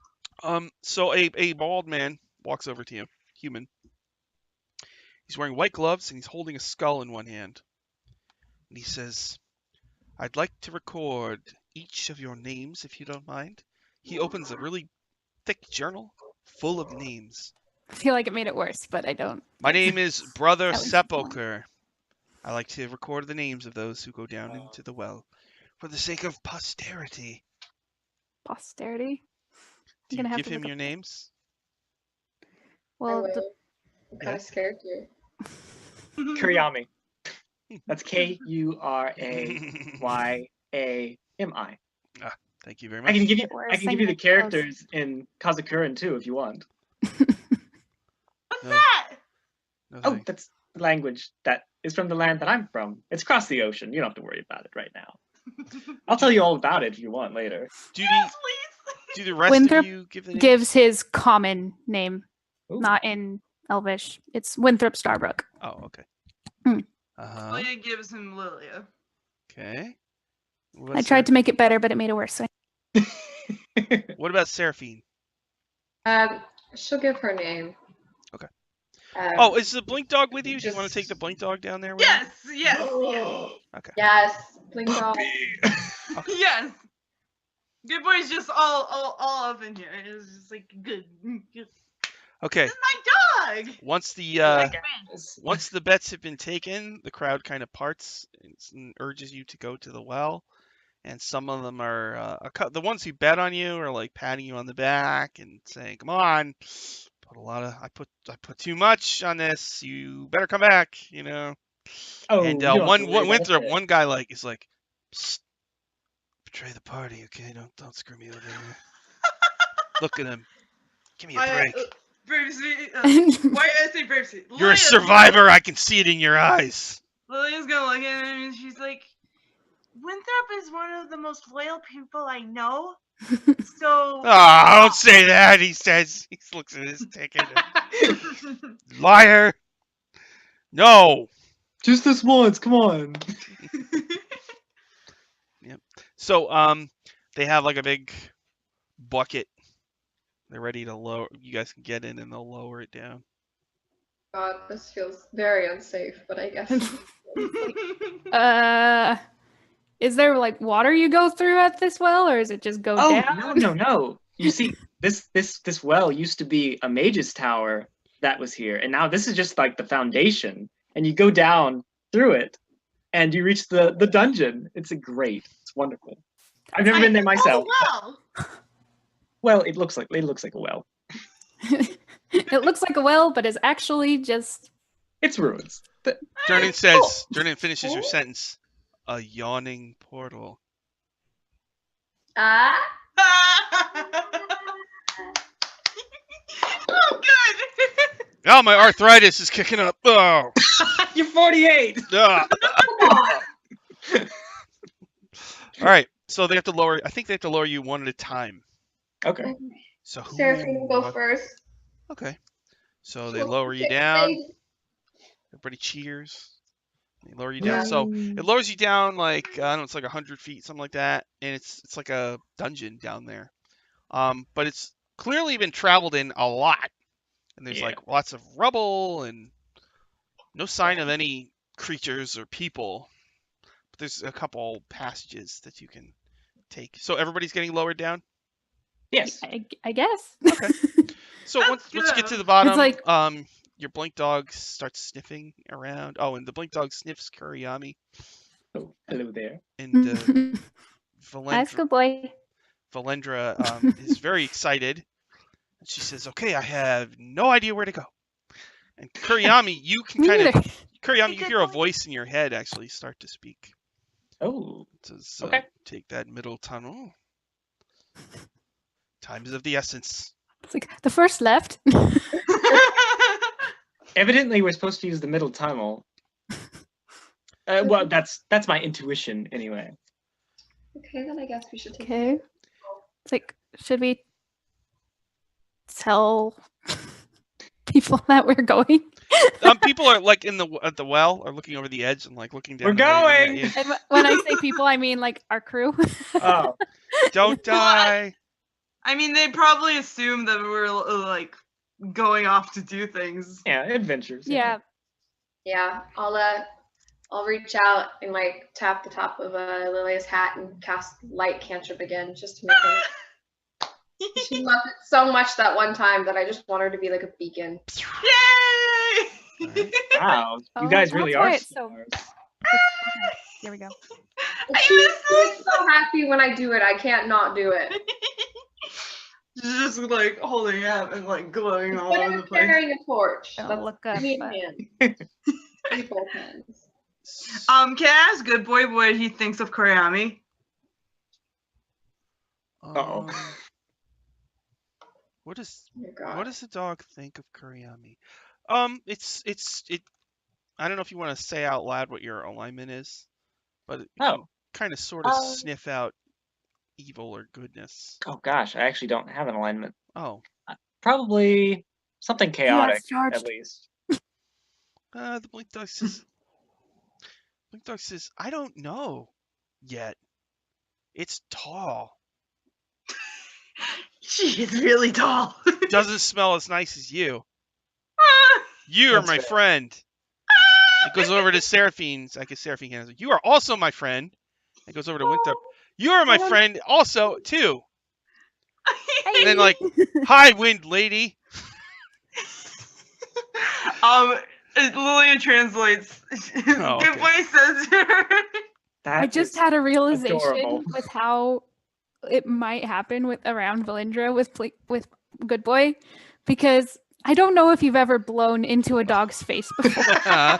So a bald man walks over to you, human. He's wearing white gloves and he's holding a skull in one hand. And he says, "I'd like to record each of your names if you don't mind." He opens a really thick journal full of names.
I feel like it made it worse, but I don't.
My name is Brother
At least it's one.
Sepulcher. I like to record the names of those who go down into the well for the sake of posterity.
Posterity.
Do
I'm gonna
you
have
give
to
him
look
your
up-
names?
Well,
I
the,
will. I'm kind
Yeah.
of scared here.
Kuryami. That's Kuyayami.
Thank you very
I
much.
can give you
It worse.
I can
I
give you
mean,
the
I suppose.
characters in Kazakuran too if you want.
What's
No.
that?
No
Oh,
thanks.
that's language that is from the land that I'm from. It's across the ocean. You don't have to worry about it right now. I'll tell you all about it if you want later.
Do
Yes,
the
please.
do the rest
Winthrop
of you give the names?
gives his common name,
Ooh.
not in Elvish. It's Winthrop Starbrook.
Oh, okay.
Hmm.
Lilia gives him Lilia.
Okay.
I tried to make it better, but it made it worse. So
What about Seraphine?
She'll give her name.
Okay.
Oh,
Is the Blink Dog with you? Do you want to
just-
take the Blink Dog down there with you?
Yes, yes,
Okay.
yes, Blink Dog.
yes. Good boy's just all up in here. It's just like good. This
Okay.
is my dog.
Once the once the bets have been taken, the crowd kind of parts and urges you to go to the well. And some of them are the ones who bet on you are like patting you on the back and saying, "Come on, I put too much on this. You better come back." You know.
Oh,
And
you don't have to
one
worry about
Winthrop,
it.
one guy like is like, "Psst, betray the party, okay? Don't screw me over here." Look at him. Give me a break.
Bravesy. Why did I say Bravesy?
You're a survivor. I can see it in your eyes.
Lilia's gonna look at him and she's like, Winthrop is one of the most loyal people I know. So.
Ah, don't say that. He says. He looks at his ticket. Liar. No.
Just this once, come on.
So they have like a big bucket. They're ready to lower. You guys can get in and they'll lower it down.
God, this feels very unsafe, but I guess.
Is there like water you go through at this well, or is it just go
Oh
down?
no. You see, this well used to be a mage's tower that was here, and now this is just like the foundation. And you go down through it, and you reach the dungeon. It's It's wonderful. I've never been there myself.
Oh, wow.
Well, it looks like a well.
It looks like a well, but is actually just
It's ruins.
Durnan says. Durnan finishes her sentence. A yawning portal.
Ah.
Oh, good.
Oh, my arthritis is kicking up. Oh.
You're 48.
Ah. All right. So they have to lower. I think they have to lower you one at a time.
Okay.
So who?
Seraphine will go first.
Okay. So they
She'll
lower you
get
down.
paid.
Everybody cheers. They lower you down. So it lowers you down like I don't know, it's like 100 feet, something like that, and it's like a dungeon down there. But it's clearly been traveled in a lot, and there's
Yeah.
like lots of rubble and no sign of any creatures or people. But there's a couple passages that you can take. So everybody's getting lowered down.
Yes.
I guess.
Okay. So once you get to the bottom,
like-
your blink dog starts sniffing around. Oh, and the blink dog sniffs Kuryami.
Oh, hello there.
And
That's good boy.
Valendra is very excited. And she says, "Okay, I have no idea where to go." And Kuryami, you can
Me
kind
neither.
of Kuryami, you
Good
hear a
point.
voice in your head actually start to speak.
Oh.
It says,
Okay.
"Take that middle tunnel. Time is of the essence."
It's like the first left.
Evidently, we're supposed to use the middle tunnel. Well, that's my intuition anyway.
Okay, then I guess we should take.
Okay. It's like, should we tell people that we're going?
People are like at the well, are looking over the edge and like looking down.
We're
and waving
going!
at you.
And when I say people, I mean like our crew.
Oh.
Don't die.
I mean, they probably assume that we're like going off to do things.
Yeah, adventures.
Yeah.
Yeah, I'll reach out and like tap the top of Lilia's hat and cast light cantrip again, just to make her. She loved it so much that one time that I just want her to be like a beacon.
Yay!
Alright.
Wow, you
Oh,
guys really
that's why
are
it's so-
stars.
Okay, here we go.
She gets so happy when I do it. I can't not do it.
Just like holding it up and like glowing all
Instead
over the
of
place.
carrying a torch.
I'll
That's
look up,
me and him. We both hands.
Can I ask Good Boy what he thinks of Koreami?
Uh-oh.
What does
Oh, God.
what does the dog think of Kuriyami? It. I don't know if you want to say out loud what your alignment is, but it
Oh.
kind of sort of sniff out evil or goodness.
Oh gosh, I actually don't have an alignment.
Oh,
Probably something chaotic,
it's charged.
at least.
the Blink Dog says, I don't know yet. It's tall.
She is really tall.
Doesn't smell as nice as you. You are
That's
my
fair.
friend. It goes over to Seraphine. I guess Seraphine can answer. You are also my friend. It goes over to Winthrop. You are my friend also, too. And then like, hi, wind lady.
Lilia translates.
Oh,
Good
okay.
Boy says to her.
That
I just
is
had a realization
adorable.
with how it might happen with around Valindra with Good Boy, because I don't know if you've ever blown into a dog's face before,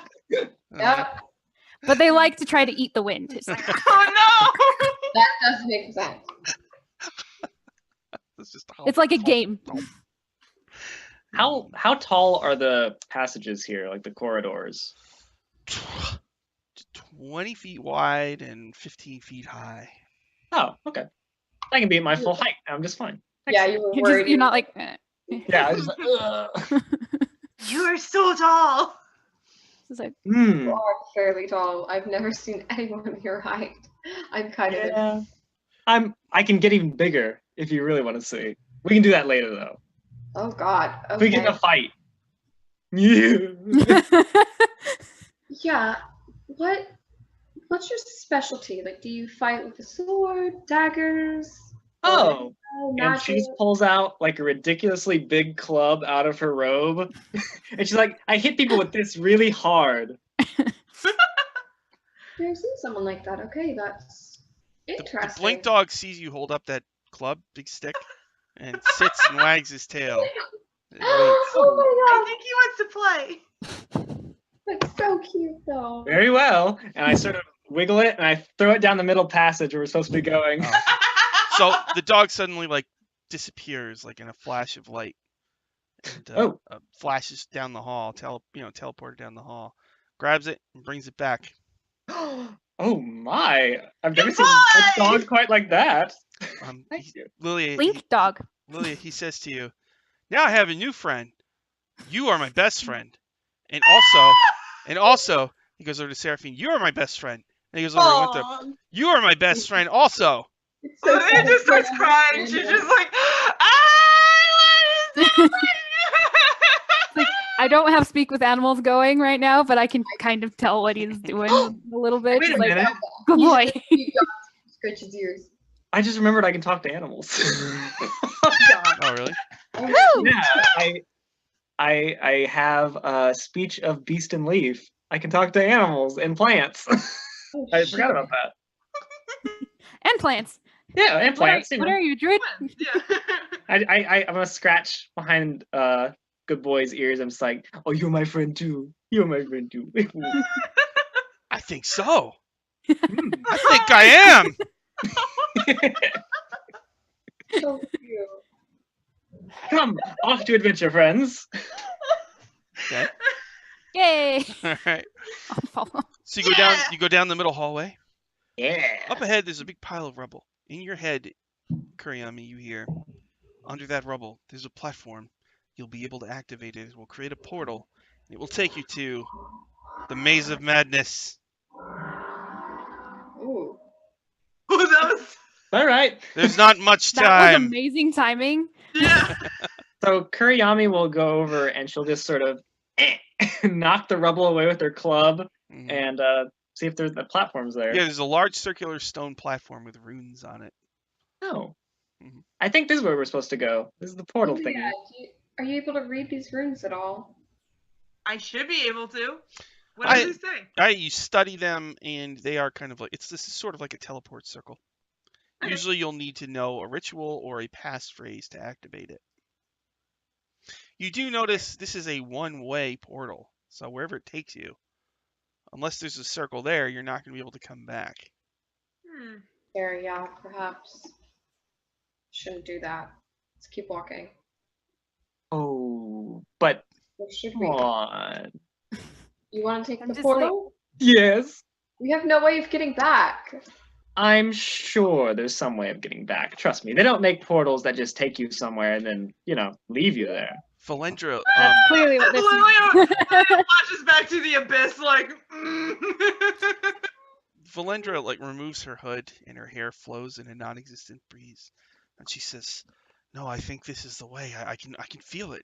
Yep,
but they like to try to eat the wind. It's like,
Oh
that does make sense.
It's just
it's like a game.
How tall are the passages here, like the corridors?
20 feet wide and 15 feet high.
Oh, okay. I can be at my full height. I'm just fine.
Yeah, you were
You're,
worried.
you're not like,
Yeah, I was like, ugh.
no! You are so tall.
It's like,
Hmm.
You are fairly tall. I've never seen anyone your height. I'm kind of.
Yeah. I can get even bigger if you really want to see. We can do that later though.
Oh God.
If we get in
Okay.
a fight. Yeah.
Yeah. What's your specialty? Like, do you fight with a sword, daggers?
Oh.
Oh,
And
magic?
she just pulls out like a ridiculously big club out of her robe. And she's like, I hit people with this really hard.
Never seen someone like that. Okay, that's
The
interesting.
Blink Dog sees you hold up that club, big stick, and sits and wags his tail. And waits.
Oh
I
my
think he wants to play.
God, that's so cute though.
Very well. And I sort of wiggle it and I throw it down the middle passage where we're supposed to be going.
Oh. So the dog suddenly like disappears like in a flash of light, and flashes down the hall, teleported down the hall, grabs it and brings it back.
Oh my! I've never
Good
seen a
boy!
dog quite like that.
Thank
Thank you.
Lilia,
Link dog.
Lilia, he says to you, now I have a new friend. You are my best friend. And also, he goes over to Seraphine, you are my best friend. And he goes over to Winthrop,
Aw.
you are my best friend also.
It's so
Lilia just starts crying. She's just like, what is this?
Like, I don't have speak with animals going right now, but I can kind of tell what he's doing a little bit.
Wait
He's
a
like,
minute.
good boy.
You got scratch his ears.
I just remembered I can talk to animals.
Oh, really?
Oh,
Yeah, I have speech of beast and leaf. I can talk to animals and plants. I forgot about that.
And plants.
Yeah, and plants.
What are you, druid?
Yeah.
I'm gonna scratch behind Good Boy's ears. I'm just like, oh, you're my friend too. You're my friend too.
I think so.
Hmm.
I think I am.
so cute.
Come, off to adventure, friends.
Okay.
Yay.
All right.
I'll follow.
So you go down the middle hallway.
Yeah.
Up ahead, there's a big pile of rubble. In your head, Kuriyami, you hear, under that rubble, there's a platform. You'll be able to activate it. It will create a portal. It will take you to the Maze of Madness.
Ooh.
Oh, that was.
All right.
There's not much
That was
time.
amazing timing.
Yeah.
So Kuriyami will go over and she'll just sort of knock the rubble away with her club
Mhm.
and see if there's the platforms there.
Yeah, there's a large circular stone platform with runes on it.
Oh.
Mhm.
I think this is where we're supposed to go. This is the portal
Oh,
thingy.
yeah. Are you able to read these runes at all?
I should be able to. What does it say?
You study them, and they are kind of like this is sort of like a teleport circle.
Okay.
Usually, you'll need to know a ritual or a passphrase to activate it. You do notice this is a one-way portal, so wherever it takes you, unless there's a circle there, you're not going to be able to come back.
There, yeah, perhaps. Shouldn't do that. Let's keep walking.
Oh, but
Or should
come
we?
on.
You want to take
I'm
the
just
portal?
Yes.
We have no way of getting back.
I'm sure there's some way of getting back. Trust me. They don't make portals that just take you somewhere and then, leave you there.
Valendra,
That's clearly what this
Literally,
is.
flashes back to the abyss, like.
Valendra removes her hood, and her hair flows in a non-existent breeze, and she says, "No, I think this is the way. I can feel it.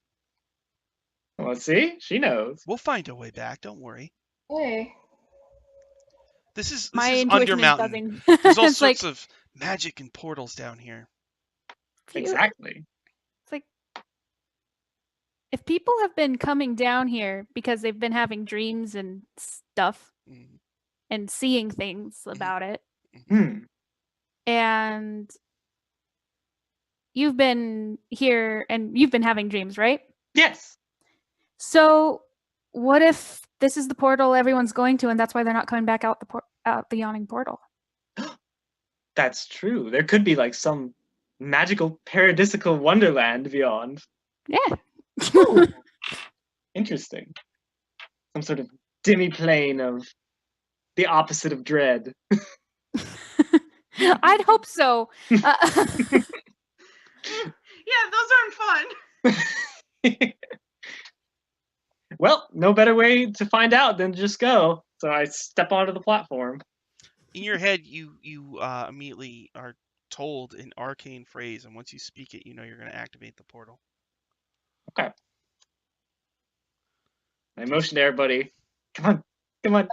Well, see? She knows.
We'll find a way back. Don't worry.
Hey.
This is
My
Under
intuition is
Mountain.
buzzing.
There's all
It's like,
sorts of magic and portals down here."
phew.
Exactly.
It's like, if people have been coming down here because they've been having dreams and stuff
Mhm.
and seeing things about it,
Hmm.
and you've been here and you've been having dreams, right?
Yes.
So, what if this is the portal everyone's going to, and that's why they're not coming back out the yawning portal?
That's true. There could be some magical paradisical wonderland beyond.
Yeah.
Ooh. Interesting. Some sort of demi-plane of the opposite of dread.
I'd hope so.
Yeah, those aren't fun.
Well, no better way to find out than just go. So I step onto the platform.
In your head, you immediately are told an arcane phrase, and once you speak it, you know you're going to activate the portal.
Okay. I motion to everybody. Come on. Come on.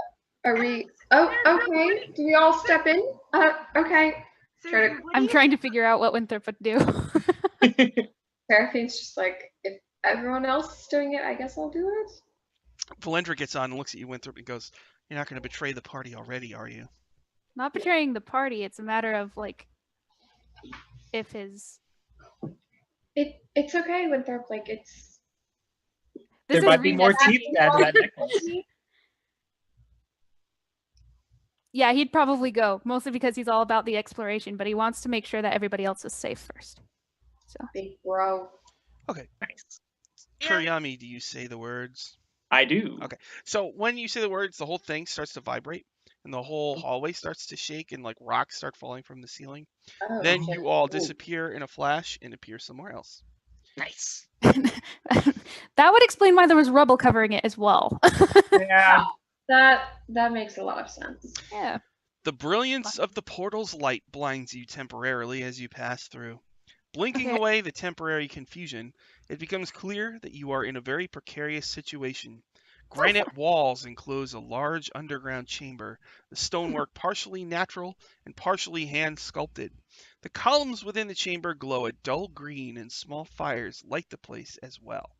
Are we? Oh, okay. Do we all step in? Okay. Try to-
I'm trying to figure out what Winthrop would do.
Seraphine's just like, if everyone else is doing it, I guess I'll do it.
Valendra gets on and looks at you, Winthrop, and goes, "You're not going to betray the party already, are you?"
Not betraying the party. It's a matter of if his.
It's okay, Winthrop. It's.
There
This
might
is
be more
redefinition.
teeth to add to that necklace.
Yeah, he'd probably go, mostly because he's all about the exploration, but he wants to make sure that everybody else is safe first. So
Big bro.
Nice.
Kuriyami, do you say the words?
I do.
Okay. So when you say the words, the whole thing starts to vibrate, and the whole hallway starts to shake, and rocks start falling from the ceiling.
Oh,
Then
okay.
you all
Ooh.
disappear in a flash and appear somewhere else.
Nice.
that would explain why there was rubble covering it as well.
Yeah.
That makes a lot of sense.
Yeah.
The brilliance of the portal's light blinds you temporarily as you pass through. Blinking
Okay.
away the temporary confusion, it becomes clear that you are in a very precarious situation. Granite walls enclose a large underground chamber, the stonework partially natural and partially hand-sculpted. The columns within the chamber glow a dull green, and small fires light the place as well.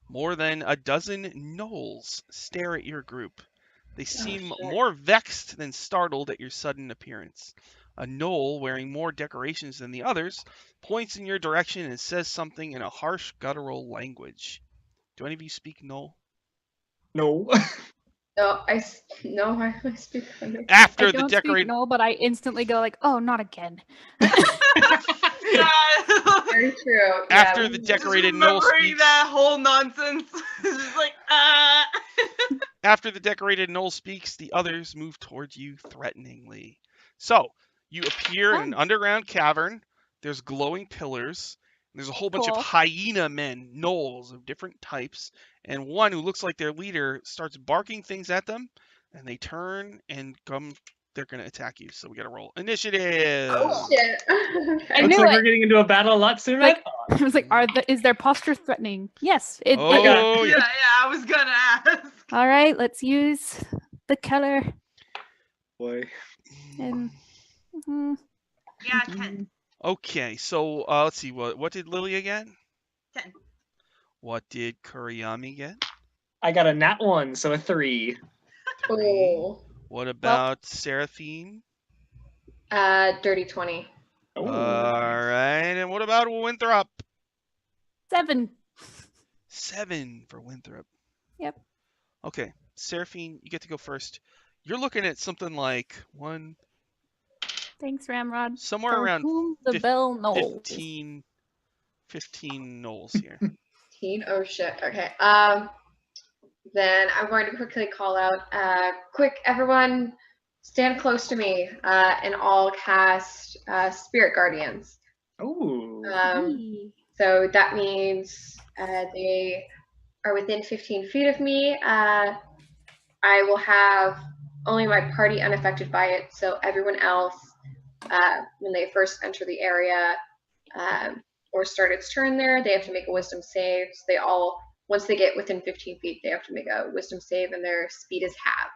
More than a dozen gnolls stare at your group. They seem
shit.
more vexed than startled at your sudden appearance. A gnoll, wearing more decorations than the others, points in your direction and says something in a harsh, guttural language. Do any of you speak gnoll?
No.
No, I speak under.
After
I
the
don't speak
decorated
no, but I instantly go oh, not again.
Yeah.
Very true.
After
yeah,
the
we-
decorated
Just
gnoll
remembering
speaks,
that whole nonsense. It's just
after the decorated gnoll speaks, the others move towards you threateningly. So you appear in an underground cavern. There's glowing pillars. There's a whole bunch of
Cool.
hyena men, gnolls of different types, and one who looks like their leader starts barking things at them, and they turn and come they're gonna attack you. So we gotta roll initiative.
Oh shit.
I
Okay.
Looks
knew
like
it.
we're getting into a battle a lot sooner than I
Like-
thought.
I was like, is their posture threatening? Yes.
Oh
Yeah,
yeah.
I was gonna ask.
All right, let's use the color.
Boy.
And mhm.
Yeah, 10.
Okay, so let's see. What did Lily get?
10.
What did Kuriyami get?
I got a nat 1, so a 3.
Oh.
What about Seraphine?
Dirty 20.
Oh.
All right, and what about Winthrop?
7.
7 for Winthrop.
Yep.
Okay, Seraphine, you get to go first. You're looking at something like
Thanks, Ramrod.
somewhere
For
around
whom the bell knolls.
15 knolls here.
15? Oh shit. Okay. Then I'm going to quickly call out, quick, everyone, stand close to me, and all cast Spirit Guardians.
Oh.
Yee.
So that means they are within 15 feet of me. I will have only my party unaffected by it, so everyone else, when they first enter the area or start its turn there, they have to make a wisdom save. So they all, once they get within 15 feet, they have to make a wisdom save, and their speed is halved.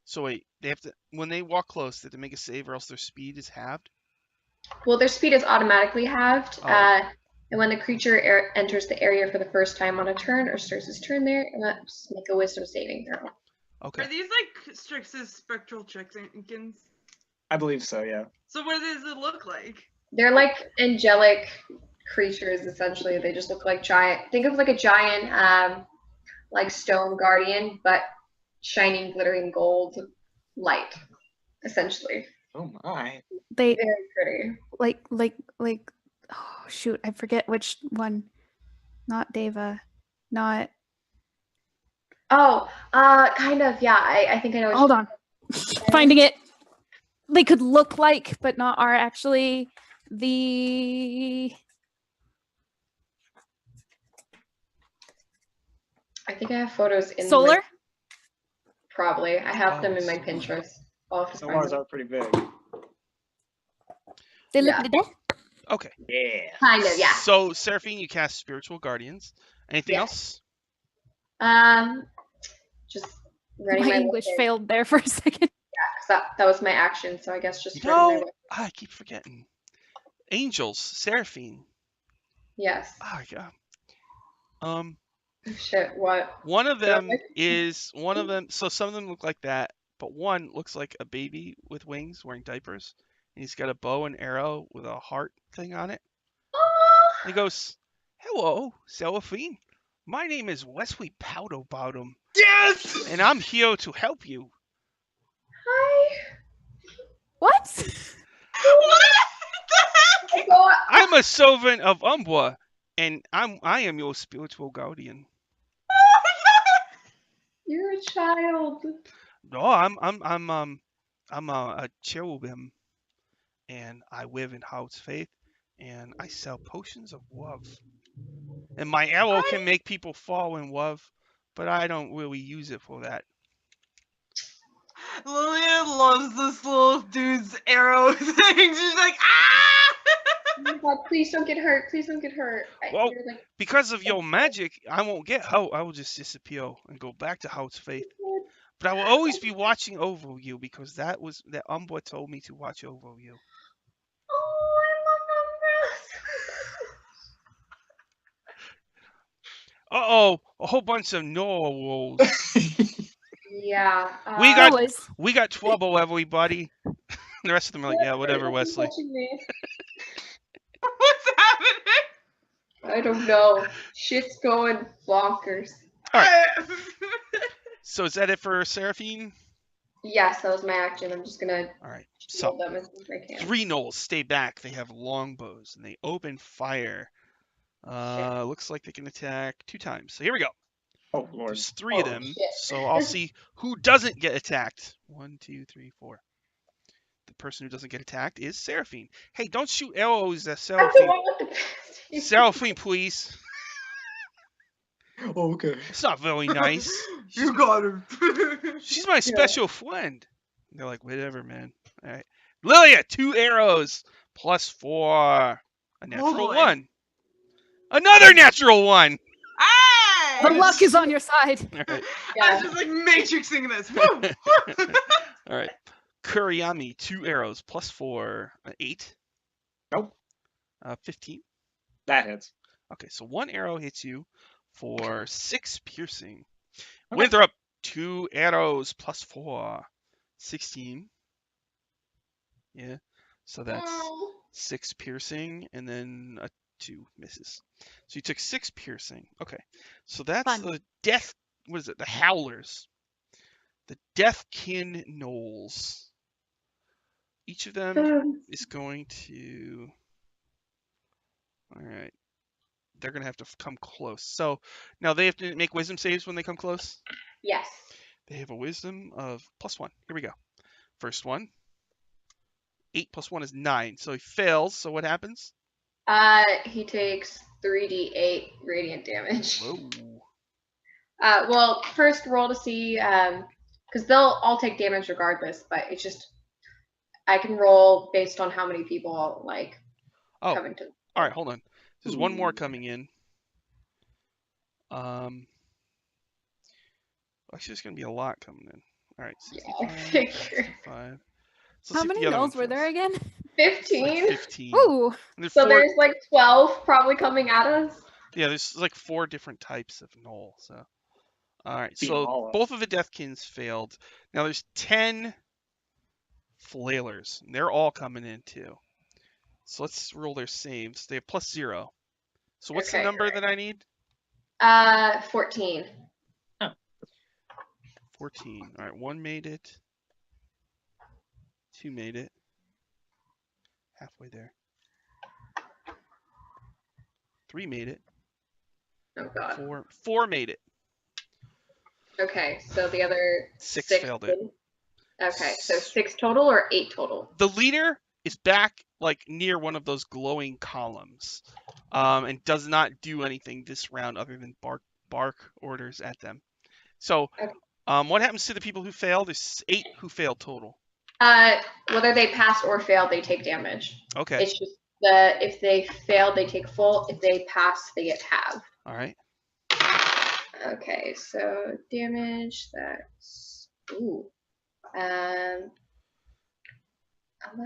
So wait, they have to when they walk close, they have to make a save, or else their speed is halved.
Well, their speed is automatically halved,
Oh.
and when the creature enters the area for the first time on a turn or starts its turn there, it must make a wisdom saving throw.
Okay.
Are these like Strix's spectral chickens?
I believe so, yeah.
So what does it look like?
They're like angelic creatures, essentially. They just look like giant. Think of like a giant, like stone guardian, but shining, glittering gold light, essentially.
Oh my.
They
Very pretty.
like oh shoot, I forget which one. Not Deva. Not
Oh, kind of. Yeah, I think I know. What
hold
you-
on. Finding it. They could look like, but not are actually the
I think I have photos in
solar.
My, probably. I have
Oh,
them in my
solar.
Pinterest. I'll have to find
Solars
them.
are pretty big.
They look
Yeah.
to death.
Okay.
Yeah.
Kind of, yeah.
So Seraphine, you cast Spiritual Guardians. Anything
Yeah.
else?
Just running
My
my
English
weapon.
failed there for a second.
That was my action, so I guess just
You
running my
know,
weapon.
I keep forgetting. Angels, Seraphine.
Yes.
Ah, yeah.
Shit, what?
One of them
Okay.
is one of them. So some of them look like that, but one looks like a baby with wings wearing diapers, and he's got a bow and arrow with a heart thing on it. And he goes, "Hello, Seraphine. My name is Wesley Powderbottom,
Yes!
and I'm here to help you."
Hi.
What?
What the heck?
Go
I'm a servant of Umbra, and I am your spiritual guardian.
You're a child.
No, I'm a cherubim, and I live in House Faith, and I sell potions of love. And my arrow can make people fall in love, but I don't really use it for that.
Lillian loves this little dude's arrow thing. She's like, ah!
Oh my god, please don't get hurt. Please don't get hurt.
Well,
You're like,
Because of your magic, I won't get hurt. I will just disappear and go back to House Faith. But I will always be watching over you because that Umbra told me to watch over you.
oh,
Uh-oh, a whole bunch of Norwals.
I love numbers. Yeah.
We got-
Always.
We got trouble, everybody. The rest of them are like, yeah, whatever,
What's
Wesley.
touching me?
What's happening?
I don't know. Shit's going bonkers.
So is that it for Seraphine?
Yes, that was my action. I'm just gonna
All right.
shield
So
them as much as I can.
3 gnolls stay back. They have longbows and they open fire. Looks like they can attack 2 times. So here we go.
Oh lord.
There's 3 of
Oh,
them.
shit.
So I'll see who doesn't get attacked. 1, 2, 3, 4. The person who doesn't get attacked is Seraphine. Hey, don't shoot arrows at
I'm the
Seraphine.
one with the best.
Seraphine, please.
Oh, okay.
It's not very nice.
You got her.
She's my special friend. And they're like, whatever, man. All right. Lilia, 2 arrows plus 4. A natural
boy.
1. Another natural 1.
Hey!
The luck is on your side.
All right.
I was just like matrixing this. Woo!
All right. Kuriyami, 2 arrows plus 4. 8.
Nope.
15.
That hits.
Okay, so 1 arrow hits you for 6 piercing.
Okay.
Winthrop, 2 arrows plus 4. 16. Yeah. So that's 6 piercing, and then a 2 misses. So you took 6 piercing. Okay. So that's
Fun.
the death. What is it? The Howlers. The Deathkin Knolls. Each of them is going to. All right. They're going to have to come close. So now they have to make wisdom saves when they come close.
Yes.
They have a wisdom of +1. Here we go. First one. 8 plus 1 is 9. So he fails. So what happens?
He takes 3d8 radiant damage.
Whoa.
Well, first roll to see, because they'll all take damage regardless, but it's just I can roll based on how many people like
Oh.
coming to.
All right, hold on. There's one more coming in. Actually, there's going to be a lot coming in. All right,
Yeah, I
65,
figured.
65. So let's
How
see if
many
the other one
nulls were there
fails.
again?
It's like
15.
15.
Ooh.
And there's
So
four,
there's like 12 probably coming at us.
yeah, there's like 4 different types of null. So, all right.
Beat
So
all of
both of the Deathkins failed. Now there's 10 flailers. And they're all coming in too. So let's roll their saves. They have +0. So what's the
Okay,
number that I need?
14.
14. All right, 1 made it. 2 made it. Halfway there. 3 made it.
Oh god.
4 made it.
Okay, so the other
6
six
failed it.
didn't? Okay, so 6 total or 8 total?
The leader is back like near one of those glowing columns, and does not do anything this round other than bark orders at them. So,
Okay.
what happens to the people who failed? There's 8 who failed total.
Whether they passed or failed, they take damage.
Okay.
It's just if they failed, they take full. If they pass, they get half.
All right.
Okay, so damage, that's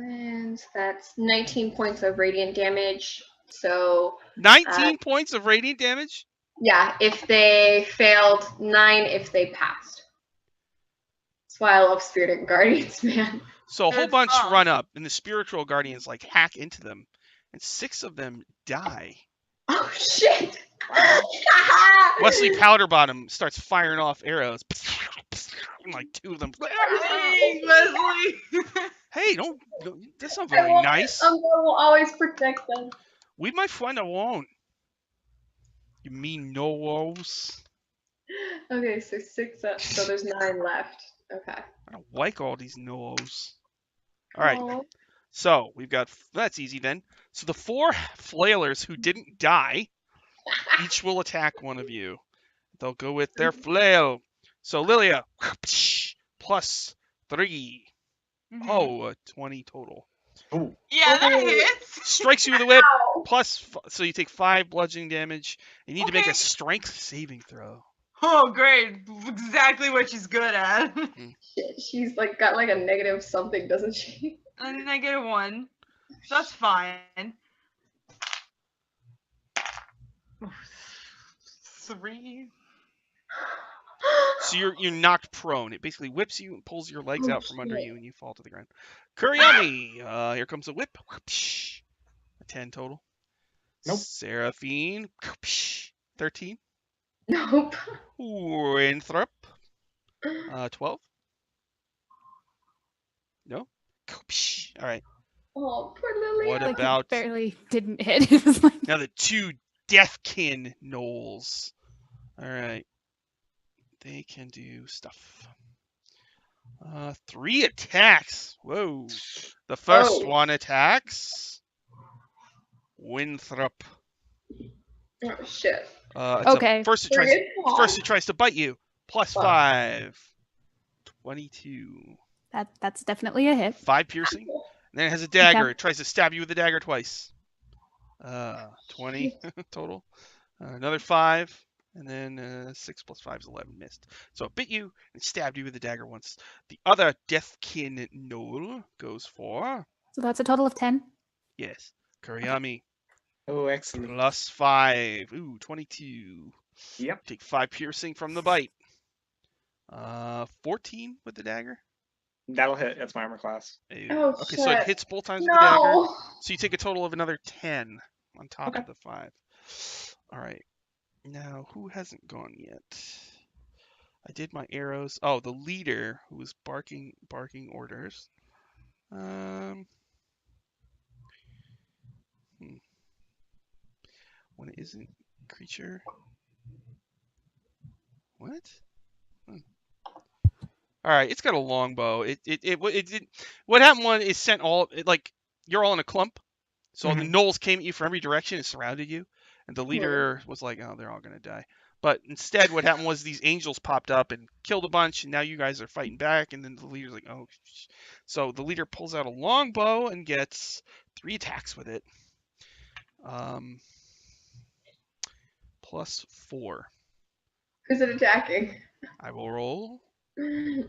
and that's 19 points of radiant damage. So
19 points of radiant damage.
yeah, if they failed, 9 if they passed. That's why I love Spirit and Guardians, man.
So a whole
That's
bunch
awesome.
run up, and the spiritual guardians like hack into them, and 6 of them die.
Oh shit!
Wesley Powderbottom starts firing off arrows. And like 2 of them.
Hey, Wesley.
Hey, that's not very nice.
Umber will always protect them.
Leave my friend alone. You mean no-os?
Okay, so 6 up. So there's 9 left. Okay.
I don't like all these no-os. All right,
Aw.
so we've got, that's easy then. So the 4 flailers who didn't die, each will attack one of you. They'll go with their flail. So Lilia, +3.
Mhm.
Oh, 20 total.
Ooh.
Yeah, that
Ooh.
hits.
Strikes you with a whip,
Ow.
so you take 5 bludgeoning damage. You need to make
Okay.
a strength saving throw.
Oh, great. Exactly what she's good at.
Shit, she's like got like a negative something, doesn't she?
A -1. That's fine. 3.
So you're knocked prone. It basically whips you and pulls your legs
Oh,
out from under
shit.
you, and you fall to the ground. Kuriyami, here comes a whip. A 10 total.
Nope.
Seraphine, 13.
Nope.
Winthrop, 12. No. All right.
Oh, poor Lily.
What
Like it
about
barely didn't hit. It was like
now the 2 Deathkin Knolls? All right. They can do stuff. 3 attacks. Whoa. The first
Oh.
one attacks Winthrop.
Oh shit.
It's
Okay.
First it
Bring
tries.
it on.
First it tries to bite you. plus
Wow.
5. 22.
That's definitely a hit.
5 piercing. And then it has a dagger. It tries to stab you with the dagger twice. 20 total. Another 5. And then 6 plus 5 is 11. Missed. So it bit you and stabbed you with the dagger once. The other Deathkin Knoll goes for.
So that's a total of 10.
Yes. Kuriyami.
Oh, excellent.
Plus 5. Ooh, 22.
Yep.
Take 5 piercing from the bite. 14 with the dagger.
That'll hit. That's my armor class.
Ew.
Oh,
Okay, so it
shit.
hits both times with the dagger.
No.
So you take a total of another 10 on top
Okay.
of the 5. All right. Now, who hasn't gone yet? I did my arrows. Oh, the leader who was barking orders. When it isn't creature. What? All right, it's got a longbow. It did. What happened was it sent all like you're all in a clump, so the gnolls came at you from every direction and surrounded you, and the leader was like, "Oh, they're all gonna die." But instead, what happened was these angels popped up and killed a bunch, and now you guys are fighting back. And then the leader's like, "Oh," so the leader pulls out a longbow and gets 3 attacks with it. Plus 4.
Who's it attacking?
I will roll
Oh,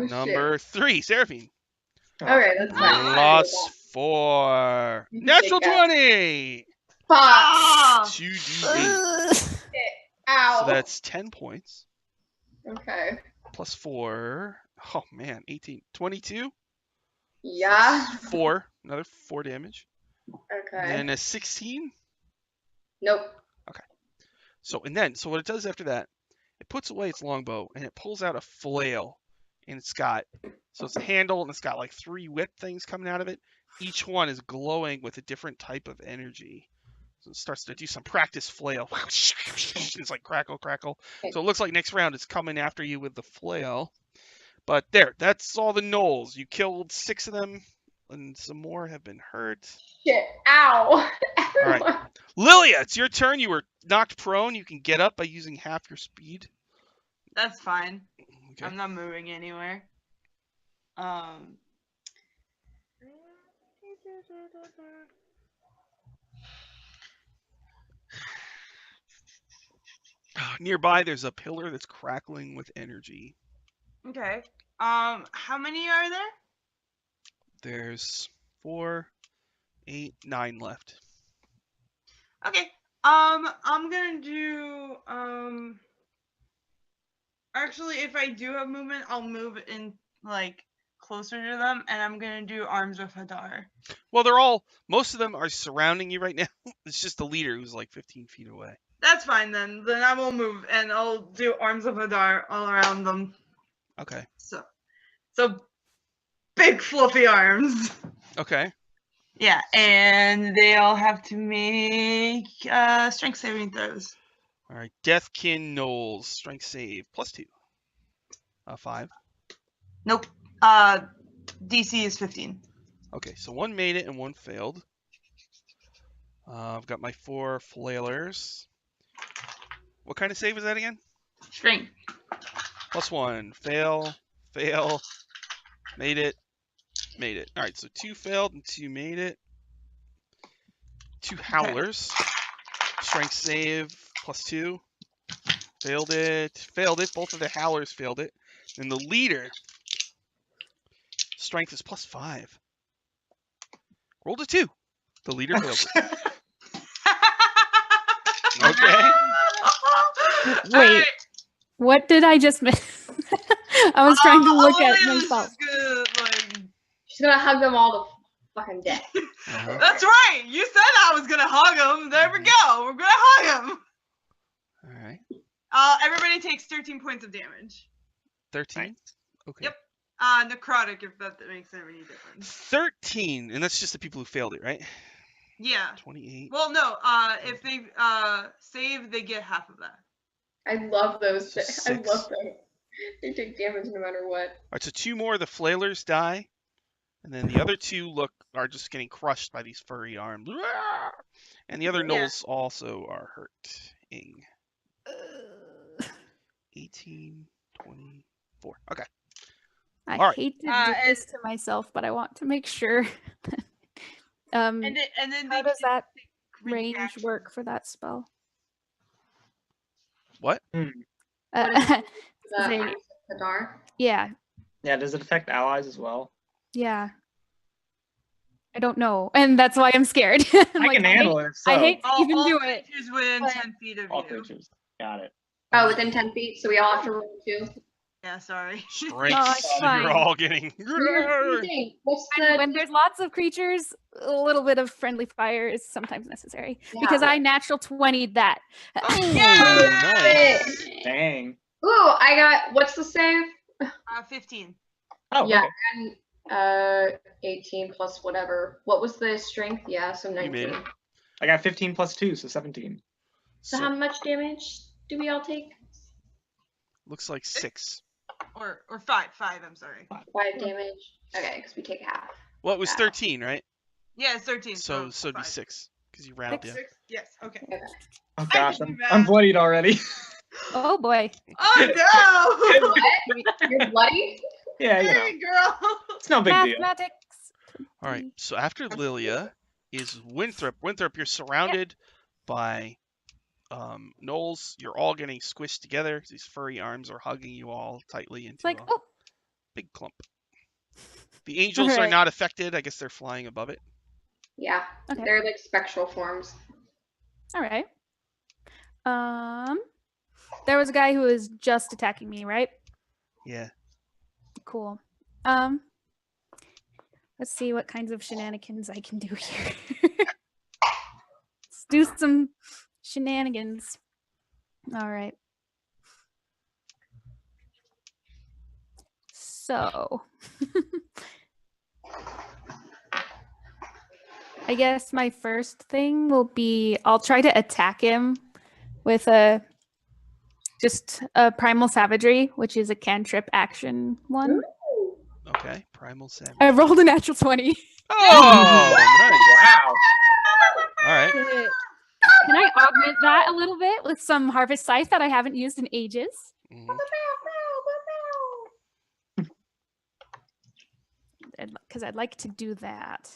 number 3, Seraphine.
shit. Okay, that's fine.
Plus 4.
You can
Natural
take that.
20.
Fuck.
Ah!
2d8.
Ow.
So that's 10 points.
Okay.
Plus 4. Oh, man. 18. 22.
Yeah.
4. Another 4 damage.
Okay.
And then a 16.
Nope.
So what it does after that, it puts away its longbow and it pulls out a flail. And it's a handle and it's got like 3 whip things coming out of it. Each one is glowing with a different type of energy. So it starts to do some practice flail. It's like crackle, crackle. So it looks like next round it's coming after you with the flail. But that's all the gnolls. You killed 6 of them, and some more have been hurt.
Shit. Ow. Everyone.
right. Lilia, it's your turn. You were knocked prone. You can get up by using half your speed.
That's fine.
Okay.
I'm not moving anywhere.
Nearby, there's a pillar that's crackling with energy.
Okay. How many are there?
There's 4, 8, 9 left.
Okay. I'm gonna do actually, if I do have movement, I'll move in like closer to them, and I'm gonna do arms of Hadar.
Well, most of them are surrounding you right now. It's just the leader who's like 15 feet away.
That's fine then. Then I will move and I'll do arms of Hadar all around them.
Okay.
So big fluffy arms.
Okay.
Yeah, and they all have to make strength saving throws.
All right. Deathkin Knowles, strength save, +2. 5.
Nope. DC is 15.
Okay, so 1 made it and 1 failed. I've got my 4 flailers. What kind of save is that again?
Strength.
+1. Fail. Made it. All right, so 2 failed and 2 made it. 2 howlers. Strength save, +2. Failed it. Both of the howlers failed it. And the leader, strength is +5. Rolled a 2. The leader fails it. Okay.
Wait,
Alright,
what did I just miss? I was trying to look at
Olivia's
myself.
just gonna, like...
She's gonna hug them all to fucking death.
Uh-huh.
That's right. You said I was gonna hug him. There we go. We're gonna hug him.
All right.
Everybody takes 13 points of damage.
13?
Right.
Okay.
Yep. Necrotic, if that makes any difference.
13, and that's just the people who failed it, right?
Yeah.
28.
Well, no. If they save, they get half of that.
I love those.
So
I
6.
love them. They take damage no matter what.
All right, so 2 more of the flailers die, and then the other 2 are just getting crushed by these furry arms. And the other
Yeah.
gnolls also are hurting. 18, 24. Okay.
I
All right.
hate to do this to myself, but I want to make sure.
And then
how
they
does
can
that
take
range
reaction.
work for that spell?
What?
What
Uh,
is the
they-
Eyes of Hadar?
yeah,
Yeah, does it affect allies as well?
yeah. I don't know, and that's why I'm scared. I'm
I
like,
can handle it.
I
So.
hate to even
All
do it.
creatures within
but-
10 feet of
All
you.
creatures. Got it.
Oh, within 10 feet, so we all have to roll 2.
Yeah, sorry.
Strength.
No, it's fine.
You're all getting.
What's
And
the
when there's lots of creatures, a little bit of friendly fire is sometimes necessary.
Yeah.
Because I natural 20'd that.
Oh,
Yay!
nice.
Dang.
Ooh, I got, what's the save?
15.
Oh,
Yeah.
okay.
And 18 plus whatever. What was the strength? Yeah, so
You
19.
made it.
I got 15 plus 2, so 17.
So how much damage do we all take?
Looks like 6.
Or 5. I'm sorry.
5 damage. Okay, because we take half.
Well, it was
Wow.
13, right?
Yeah, it's 13.
So it'd be
5.
6 because you rounded. Yeah.
6? Yes, okay.
Oh gosh,
can do
I'm
math.
bloodied already.
Oh boy.
Oh
You're bloody?
Yeah,
no!
you know,
Hey, girl!
it's no big deal.
Mathematics.
All right. So after Lilia is Winthrop. Winthrop, you're surrounded by gnolls. You're all getting squished together. These furry arms are hugging you all tightly into
It's like,
a
oh,
big clump. The angels are
Alright.
not affected. I guess they're flying above it.
Yeah.
Okay.
They're like spectral forms.
all right. There was a guy who was just attacking me, right?
Yeah.
Cool. Let's see what kinds of shenanigans I can do here. Let's do some shenanigans. All right. So, I guess my first thing will be I'll try to attack him with just a primal savagery, which is a cantrip action one.
Okay. Primal savage.
I rolled a natural 20.
Oh, nice.
Wow.
All right.
Can I augment that a little bit with some harvest scythe that I haven't used in ages?
Mhm.
Because I'd like to do that.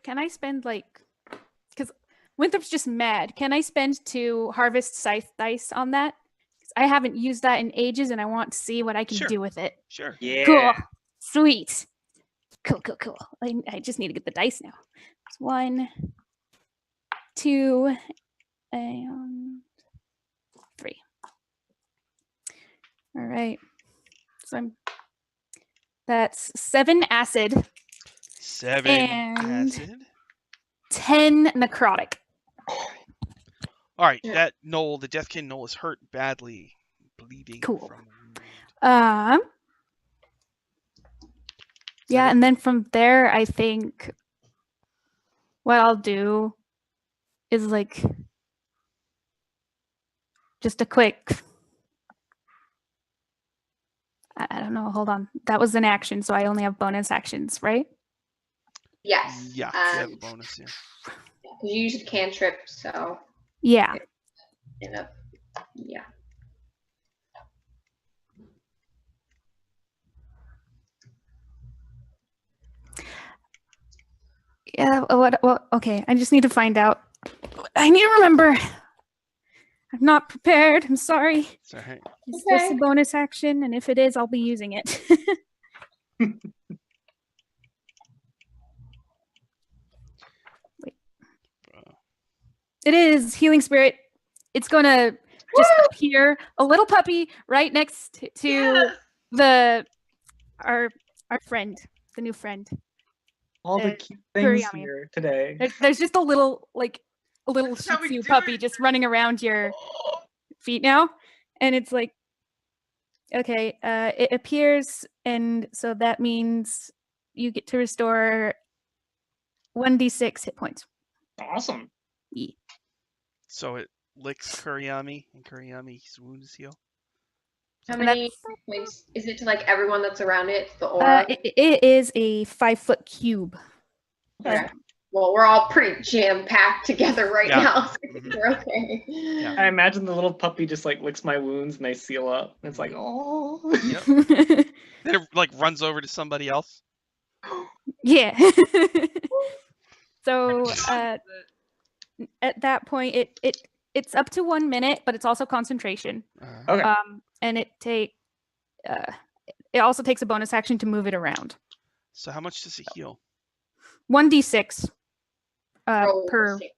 Can I spend like, because Winthrop's just mad. Can I spend 2 harvest scythe dice on that? 'Cause I haven't used that in ages, and I want to see what I can
Sure.
do with it.
Sure.
Yeah.
Cool, sweet, cool. I just need to get the dice now. It's 1, 2, and 3. All right. So that's 7 acid,
7
And-
acid.
10 necrotic.
All right.
Yeah.
That gnoll, the Deathkin gnoll, is hurt badly, bleeding
Cool.
from the wound.
Yeah,
it?
and then from there, I think what I'll do is like just a quick. I don't know. Hold on. That was an action, so I only have bonus actions, right?
Yes.
Yeah. You have a bonus. Yeah.
You used cantrip, so
Yeah.
end up. Yeah.
Yeah. What? Okay. I just need to find out. I need to remember. I'm not prepared. I'm sorry.
It's all right.
Is this a
Okay.
bonus action? And if it is, I'll be using it. Wait. It is healing spirit. It's gonna just appear a little puppy right next to
Yes!
the our friend, the new friend.
All the
Uh,
cute things
Kuriyami.
here today.
There's just a little
That's how we
Shih Tzu
do
puppy
it.
just running around your feet now, and it's like, okay, it appears, and so that means you get to restore 1d6 hit points.
Awesome.
Yeah.
So it licks Kuriyami, and Kuriyami's wound is healed.
How
And
many points is it to like everyone that's around it? The
Uh,
aura.
it is a 5-foot cube.
Okay.
Okay. Well, we're all pretty jam-packed together right
Yeah.
now, so
Mhm.
we're okay.
Yeah.
I imagine the little puppy just like licks my wounds and they seal up. And it's like, oh.
Yep. Then it like runs over to somebody else.
Yeah. So at that point, it's up to 1 minute, but it's also concentration.
Okay.
And it also takes a bonus action to move it around.
So how much does it heal?
1d6
Roll
per
six.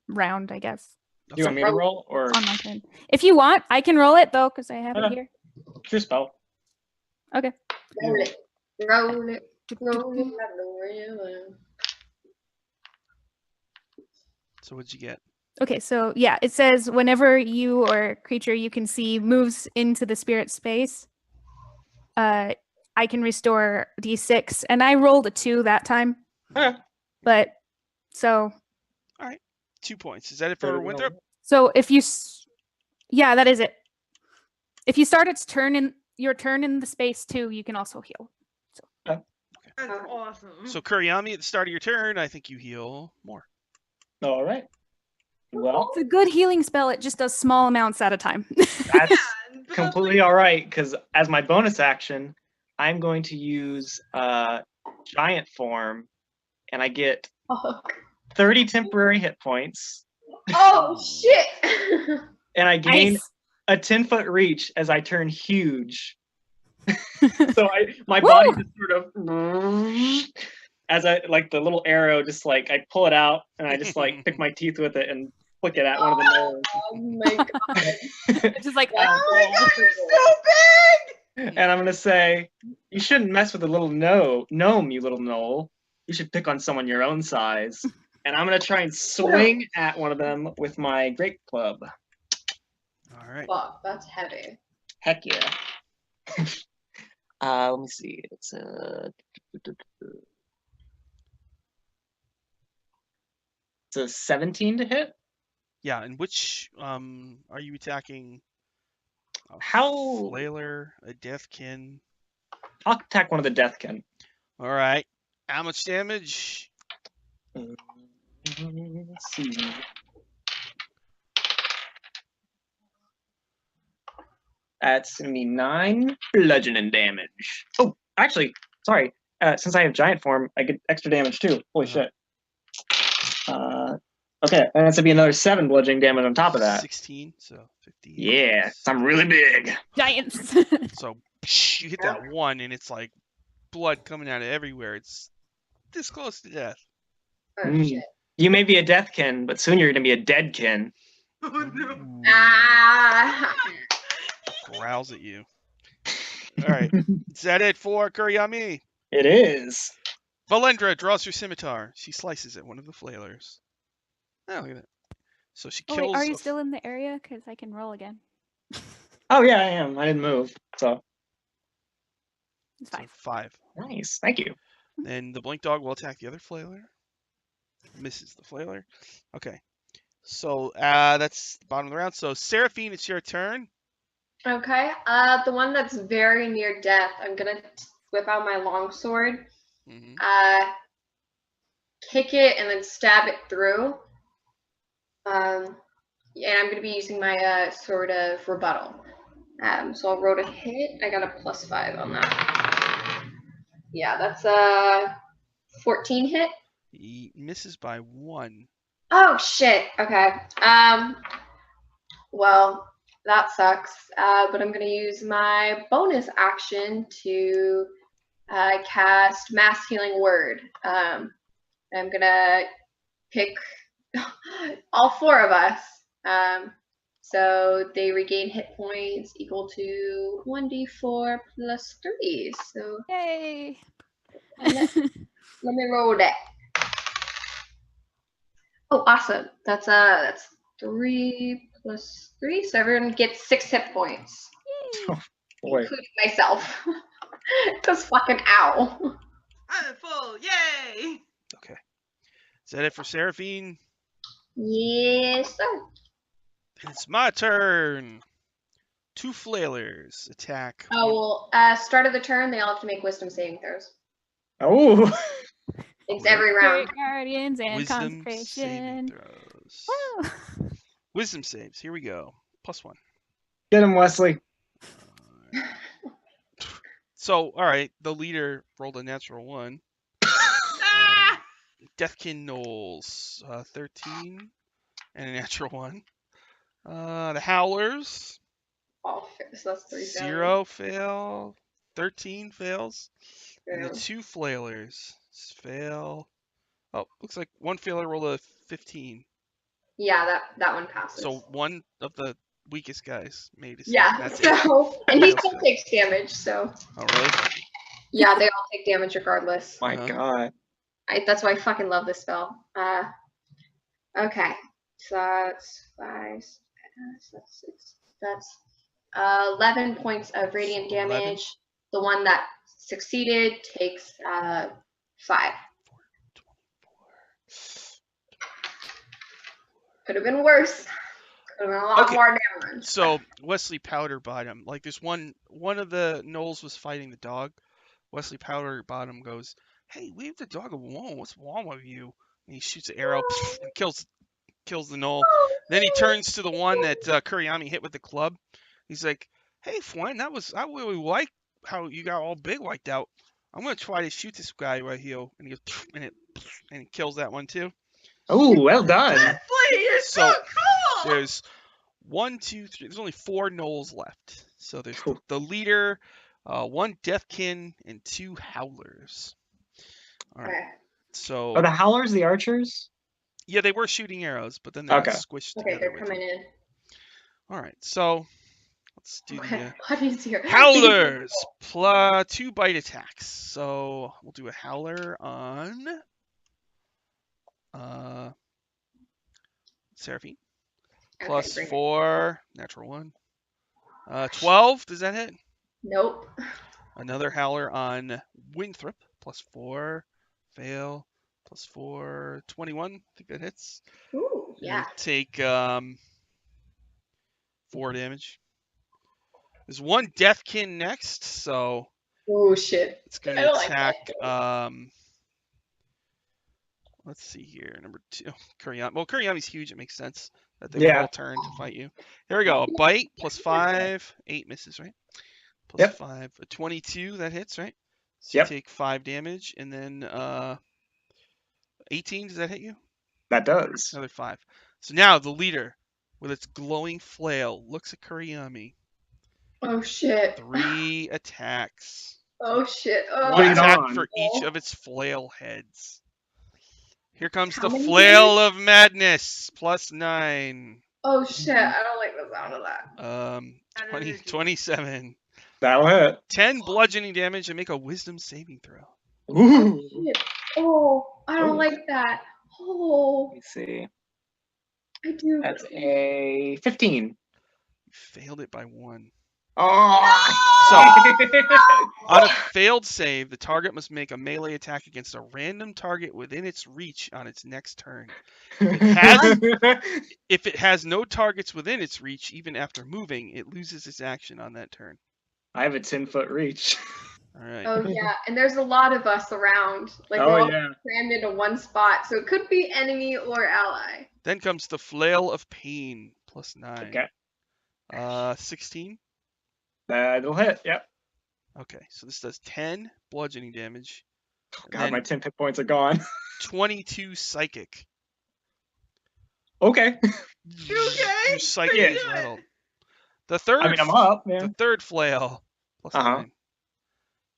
round, I guess.
Do you want me to roll or
On my turn. If you want, I can roll it though, because I have it
Okay.
here.
it's your spell?
Okay.
Roll it. Roll it. Roll it. Roll it.
So what'd you get?
Okay, so yeah, it says whenever you or creature you can see moves into the spirit space, I can restore d6, and I rolled a 2 that time.
Okay.
But so
2 points. Is that it for Winthrop?
so if you yeah, that is it. If you start its turn in your turn in the space too, you can also heal.
That's awesome.
So Kuriyami, at the start of your turn, I think you heal more.
All right. Well,
It's a good healing spell. It just does small amounts at a time.
that's completely all right because as my bonus action, I'm going to use giant form, and I get
Oh,
30 temporary hit points,
oh shit!
and I gain
Nice.
a 10-foot reach as I turn huge. So my
Woo!
body just sort of as I like the little arrow, just like I pull it out and I just like pick my teeth with it and flick it at one of the nose.
Oh my god.
It's just like
Oh my god,
you're so big!
And I'm gonna say, you shouldn't mess with a little gnome, you little knoll. You should pick on someone your own size. And I'm gonna try and swing at one of them with my great club.
All right.
Fuck, that's heavy.
Heck yeah. Let me see. It's a 17 to hit.
Yeah, and which are you attacking? A
How-
flailer, a deathkin.
I'll attack one of the Deathkin.
All right. How much damage?
Let's see. That's gonna be 9 bludgeoning damage. Oh, actually, sorry. Since I have giant form, I get extra damage too. Holy shit. Okay, and that's gonna be another 7 bludgeoning damage on top of that.
16, so 50.
Yeah, 'cause I'm really big.
giants.
So you hit that one, and it's like blood coming out of everywhere. It's this close to death.
Oh
Mm.
shit.
You may be a deathkin, but soon you're gonna be a deadkin.
Oh no.
Ooh,
Ah.
growls at you. All right. Is that it for Kuriyami?
It is.
Valendra draws her scimitar. She slices at one of the flailers. Oh, look at that. So she
Oh,
kills.
wait, are you
a
still in the area? Because I can roll again.
Oh yeah, I am. I didn't move. So
It's
so
fine.
5.
nice. Thank you.
Then the blink dog will attack the other flailer. Misses the flailer. Okay. So that's the bottom of the round. So Seraphine, it's your turn.
Okay. The one that's very near death, I'm gonna whip out my longsword,
Mm-hmm.
kick it, and then stab it through. And I'm gonna be using my sword of rebuttal. So I'll roll a hit. I got a +5 on that. Yeah, that's a 14 hit.
He misses by 1.
Oh shit. Okay. Well, that sucks. But I'm gonna use my bonus action to cast Mass Healing Word. I'm gonna pick all 4 of us. So they regain hit points equal to 1d4 plus 3. So
Yay!
let me roll that. Oh, awesome. That's 3 plus 3. So everyone gets 6 hit points,
Boy.
including myself. Cause fucking ow.
I'm full. Yay!
Okay. Is that it for Seraphine?
Yes, sir.
Then it's my turn. 2 flailers attack.
Oh well. Start of the turn, they all have to make Wisdom saving throws.
Oh.
It's
Great.
every round.
Great Guardians and
Wisdom saving
Consecration.
throws.
Woo!
Wisdom saves. Here we go. +1.
Get him, Wesley.
So, all right, the leader rolled a natural 1.
Ah!
Deathkin Knowles, 13 and a natural 1. The Howlers,
Oh, so that's 3
0 fail, 13 fails, and the
failures.
2 Flailers fail. Oh, looks like one Failer rolled a 15.
Yeah, that one passes.
So one of the weakest guys made a save.
yeah,
That's it.
so and he
Everybody else
still
failed.
takes damage, so
Oh, really?
yeah, they all take damage regardless.
My
Uh-huh.
God.
That's why I fucking love this spell. Okay, so that's 5, that's 6, that's 11 points of radiant
11.
damage. The one that succeeded takes 5. Could have been worse. Could have been a lot
Okay.
more damage.
So Wesley Powder Bottom, like there's one of the Knowles was fighting the dog. Wesley Powder Bottom goes, "Hey, leave the dog alone. What's wrong with you?" And he shoots an arrow, and kills the Knoll. Then he turns to the one that Kuriyami hit with the club. He's like, "Hey, friend, I really like how you got all big like that. I'm gonna try to shoot this guy right here." And he goes, and he kills that one too.
Oh, well done.
Wesley, you're so cool.
There's 1, 2, 3. There's only 4 Knolls left. So there's
Cool.
the leader, 1 Deathkin, and 2 Howlers. All right.
Okay.
So
Are the Howlers the archers?
yeah, they were shooting arrows, but then they got
Okay.
squished
Okay,
together.
they're
with
coming
them.
in.
All right. So let's do
Okay,
the
what is your
Howlers plus 2 bite attacks. So we'll do a Howler on Seraphine. Plus
bring it.
4, natural 1. 12, does that hit?
Nope.
Another Howler on Winthrop, plus 4, fail, plus 4, 21. I think that hits.
Ooh,
And
yeah.
you take 4 damage. There's 1 Deathkin next, so
Oh shit.
it's going
I
to
don't like
attack.
that.
Let's see here, number 2, Kuriyami. Well, Kuriyami's huge. It makes sense that they would
Yeah.
all turn to fight you. Here we go. A bite plus 5, 8 misses, right? Plus
Yep.
5, a 22 that hits, right? So
Yep.
you take 5 damage, and then 18. Does that hit you?
That does.
Another 5. So now the leader, with its glowing flail, looks at Kuriyami.
Oh shit.
3 attacks.
Oh shit. Oh,
One
Bring it
attack
on.
for each of its flail heads. Here comes
How
the
many
flail of madness, plus 9.
Oh shit. I don't like the sound of that.
20, 27.
That'll hit.
10 bludgeoning damage and make a wisdom saving throw.
Ooh.
Shit. Oh, I don't
Oh.
like that. Oh,
Let me see.
I do.
That's a 15.
You failed it by 1.
Oh!
On a failed save, the target must make a melee attack against a random target within its reach on its next turn. If it has no targets within its reach, even after moving, it loses its action on that turn.
I have a 10-foot reach.
All right.
Oh yeah, and there's a lot of us around. Like
Oh,
we're all
yeah.
crammed into one spot, so it could be enemy or ally.
Then comes the flail of pain, plus 9.
Okay.
16.
That'll hit. Yep.
Okay, so this does 10 bludgeoning damage.
Oh,
And
God,
then
my 10 hit points are gone.
22 psychic.
Okay.
You okay?
Your psychic
Yeah.
is rattled. The third,
I mean, I'm up,
the
man.
third flail, plus
Uh-huh.
9.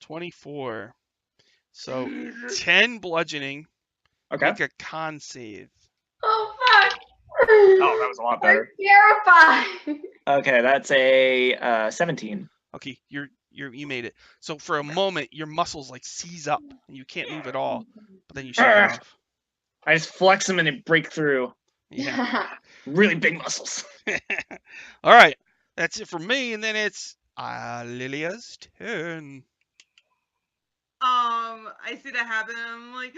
24. So 10 bludgeoning.
Okay.
Make a con save.
Oh fuck!
Oh, that was a lot better.
I'm terrified.
Okay, that's a 17.
Okay, you made it. So for a moment, your muscles like seize up and you can't move at all. But then you shake it off.
I just flex them and they break through.
Yeah.
Really big muscles.
All right, that's it for me, and then it's Lilia's turn.
I see that happen, and I'm like,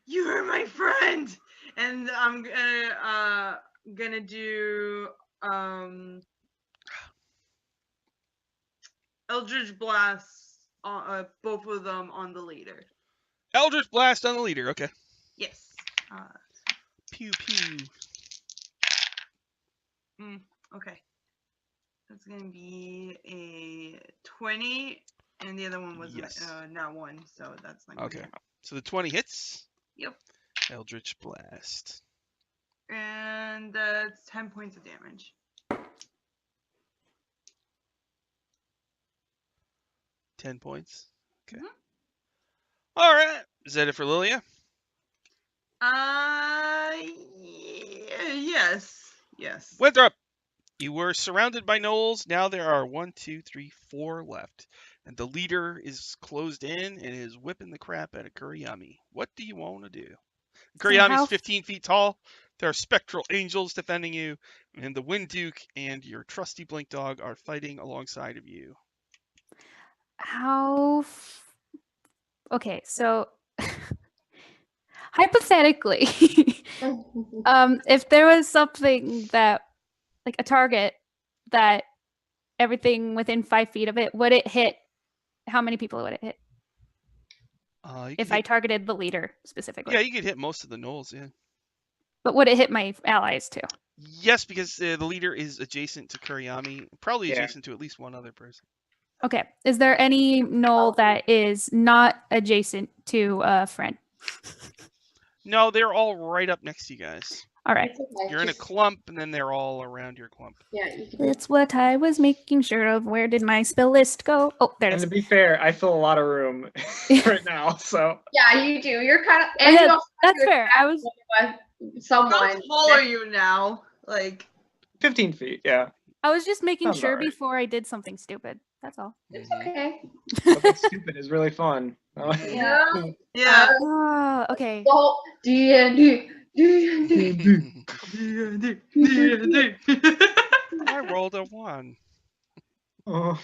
you are my friend, and I'm gonna do Eldritch Blast, both of them on the leader.
Eldritch Blast on the leader. Okay.
Yes.
Pew pew.
Okay. That's gonna be a 20, and the other one was
Yes.
not one, so that's not gonna
Okay.
hit.
So the 20 hits.
Yep.
Eldritch Blast.
And that's 10 points of damage.
10 points. Okay.
Mhm.
All right. Is that it for Lilia?
Yes.
Winthrop, you were surrounded by gnolls. Now there are 1, 2, 3, 4 left. And the leader is closed in and is whipping the crap out of Kuriyami. What do you want to do? Kuriyami's
how-
15 feet tall. There are spectral angels defending you. And the Wind Duke and your trusty Blink Dog are fighting alongside of you.
Okay, so hypothetically, if there was something that, like a target that everything within 5 feet of it, would it hit? How many people would it hit
You
if
could
I
hit-
targeted the leader specifically?
yeah, you could hit most of the gnolls, yeah.
But would it hit my allies too?
Yes, because the leader is adjacent to Kuriyami, probably
Yeah.
adjacent to at least one other person.
Okay. Is there any knoll that is not adjacent to a friend?
No, they're all right up next to you guys.
All right.
It's okay,
You're in a
just-
clump, and then they're all around your clump.
Yeah, you can.
That's what I was making sure of. Where did my spell list go? Oh, there it
And
is.
to be fair, I fill a lot of room right now, so
Yeah, you do. You're kind of.
Oh,
And
yeah,
you also have
That's
to
fair. I was
attack someone.
How tall are you now? Like,
15 feet, yeah.
just making
Sounds
sure
alright.
before I did something stupid. That's all.
It's
Mhm.
okay.
Something stupid is really fun.
Yeah.
yeah.
Oh, okay.
Well, D&D. D&D.
I rolled a 1.
Oh,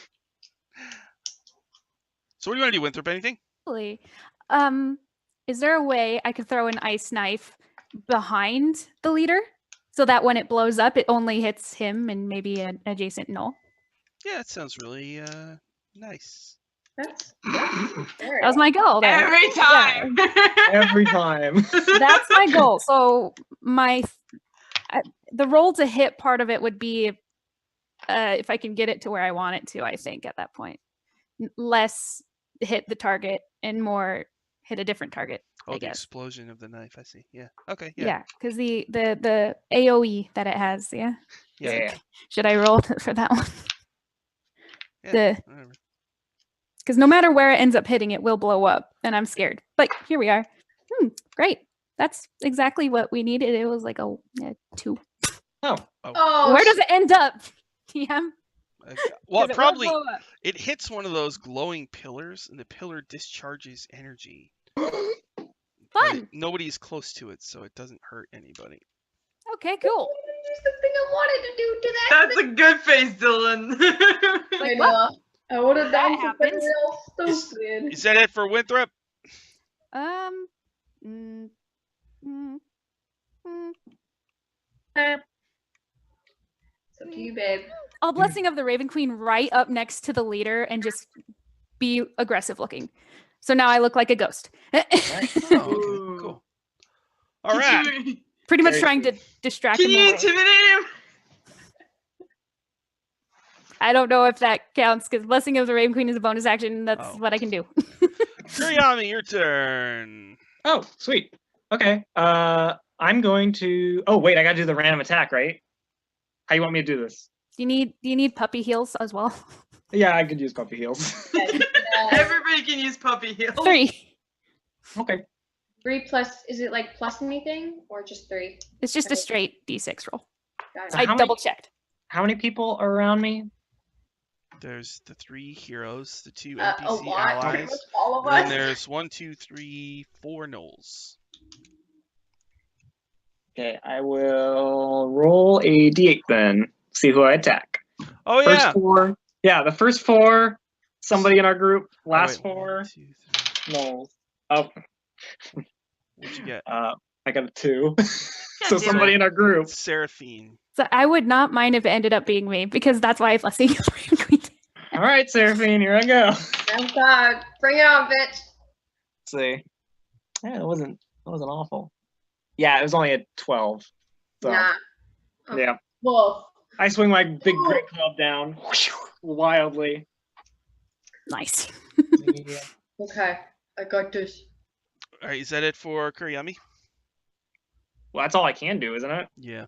So what do you want to do, Winthrop? Anything?
Actually, is there a way I could throw an ice knife behind the leader so that when it blows up, it only hits him and maybe an adjacent knoll?
Yeah, that sounds really nice.
That's
That was my goal. There.
Every time.
every time.
That's my goal. So the roll to hit part of it would be if I can get it to where I want it to. I think at that point, less hit the target and more hit a different target.
Oh,
I
the
guess.
explosion of the knife. I see. Yeah. Okay. Yeah.
Yeah, because the AOE that it has. Yeah.
Yeah.
Should I roll for that one?
Yeah, whatever.
Because no matter where it ends up hitting, it will blow up, and I'm scared. But here we are. Great. That's exactly what we needed. It was like a 2.
Oh,
Oh,
Where does it end up? Yeah.
Well,
'Cause it will
probably
blow up.
it hits one of those glowing pillars, and the pillar discharges energy. But
Fun.
nobody's close to it, so it doesn't hurt anybody.
Okay, cool.
There's the thing I wanted to do to that.
That's a good face, Dylan.
I
what?
know. I would have
That
done something
happened.
real stupid.
Is that it for Winthrop?
Mm, mm,
It's up to you, babe.
I'll Blessing of the Raven Queen right up next to the leader and just be aggressive looking. So now I look like a ghost.
Oh, okay,
Ooh.
cool. All right.
Pretty much
Okay.
trying to distract
Can
him
you
away.
intimidate him?
I don't know if that counts because Blessing of the Raven Queen is a bonus action. That's
Oh.
what I can do.
Kuriyami, your turn.
oh, sweet. Okay. I'm going to. Oh, wait. I got to do the random attack, right? How you want me to do this?
Do you need puppy heals as well?
Yeah, I could use puppy heals.
Everybody can use puppy heals.
3.
Okay.
3 plus, is it like plus anything or just 3?
It's just a straight D6 roll.
Got
So
it.
I
how many-
double checked.
How many people are around me?
There's the 3 heroes, the 2
A
NPC
lot. Pretty
allies,
much all of
and then
us.
there's 1, 2, 3, 4 gnolls.
Okay, I will roll a d8 then. See who I attack.
Oh
First
yeah.
4. Yeah, the first 4. Somebody in our group.
Oh,
Last
wait,
4.
1, 2, 3.
No. Oh,
What'd you get?
I got a 2. so
damn
somebody
it.
in our group.
Seraphine.
So I would not mind if it ended up being me because that's why I Blessing of the Raven Queen.
All right, Seraphine, here I go.
Oh God, bring it on, bitch.
Let's see. Yeah, it wasn't awful. Yeah, it was only a 12. So
Nah.
yeah.
Wolf.
I swing my big great club down wildly.
Nice.
Yeah.
Okay, I got this.
All right, is that it for Kuriyami?
Well, that's all I can do, isn't it?
Yeah.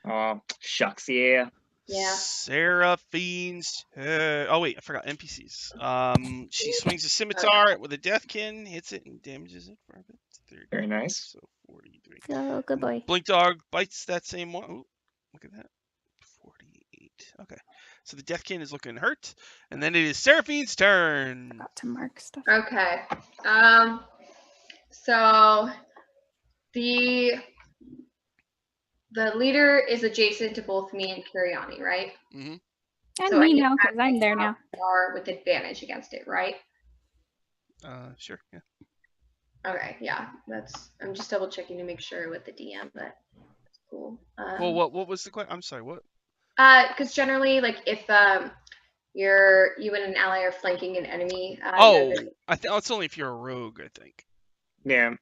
Oh, shucks, yeah.
Yeah.
Seraphine's. Oh wait, I forgot NPCs. She swings a scimitar with a deathkin, hits it, and damages it for a bit. 30,
Very nice.
So 43.
Oh, good boy.
Blink Dog bites that same one. Ooh, look at that. 48. Okay. So the deathkin is looking hurt, and then it is Seraphine's turn.
Forgot to mark stuff.
Okay. So the leader is adjacent to both me and Kiriani, right?
Mm-hmm.
And
So
me
any
now, because I'm there now.
are with advantage against it, right?
Sure. Yeah.
Okay, yeah. I'm just double checking to make sure with the DM, but that's cool.
Well, what was the question? I'm sorry. What?
Because generally, like if you and an ally are flanking an enemy.
Oh, I think it's only if you're a rogue. I think.
Yeah.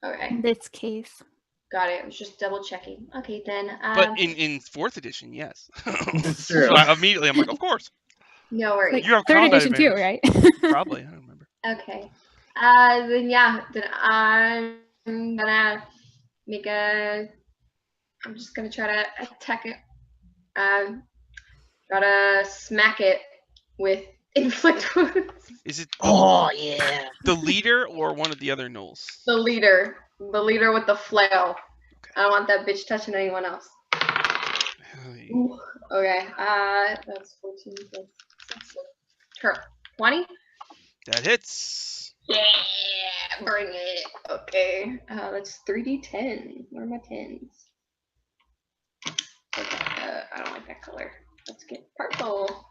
Okay,
In this case.
got it. I was just double checking. Okay, then.
But in 4th edition, yes.
That's
So
true.
immediately, I'm like, of course.
No worries.
Like
You have
3rd
combat
edition too,
advantage.
right?
Probably. I don't remember.
Okay. Then yeah, then I'm gonna make I'm just gonna try to attack it. Gotta smack it with inflict wounds.
Is it
Oh yeah.
the leader or one of the other gnolls?
The leader with the flail.
Okay.
I don't want that bitch touching anyone else.
Hey.
Ooh, okay. That's 14 plus 6. 20.
That hits.
Yeah, bring it. Okay. That's 3d10. Where are my 10s? Okay, I don't like that color. Let's get purple.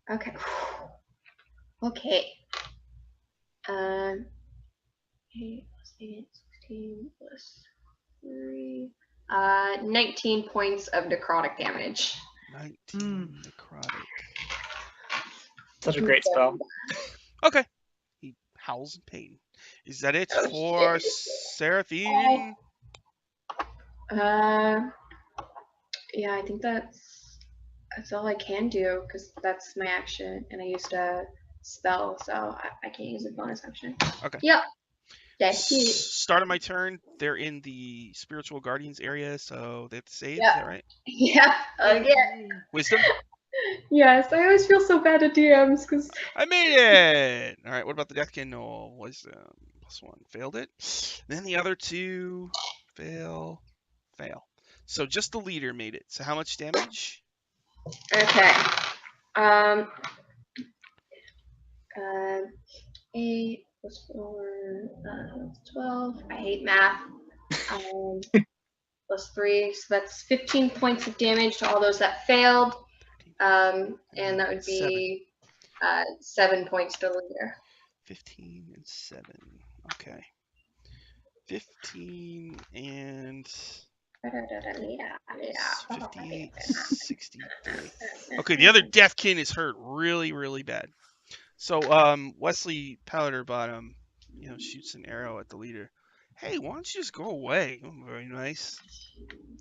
Okay. Okay. 8 plus 8, 16 plus 3. 19 points of necrotic damage.
19 necrotic.
Such a great spell.
Okay. He howls in pain. Is that it
Oh,
for
shit.
Seraphine?
Yeah, I think that's all I can do because that's my action, and I used a spell, so I can't use a bonus action.
Okay.
Yep. That's it.
Start of my turn. They're in the spiritual guardians area, so they have to save.
Yeah.
Is that right?
Yeah. Again.
Wisdom.
Yes, I always feel so bad at DMs because.
I made it. All right. What about the Deathkin? No, wisdom +1. Failed it. Then the other two fail. So just the leader made it. So how much damage?
Okay. 8 plus 4, that's 12. I hate math. Plus 3, so that's 15 points of damage to all those that failed. And that would be 7 points to the leader.
15 and 7. Okay. 15 and 58, 63. Okay, the other Deathkin is hurt really, really bad. So Wesley Powderbottom, shoots an arrow at the leader. Hey, why don't you just go away? Oh, very nice.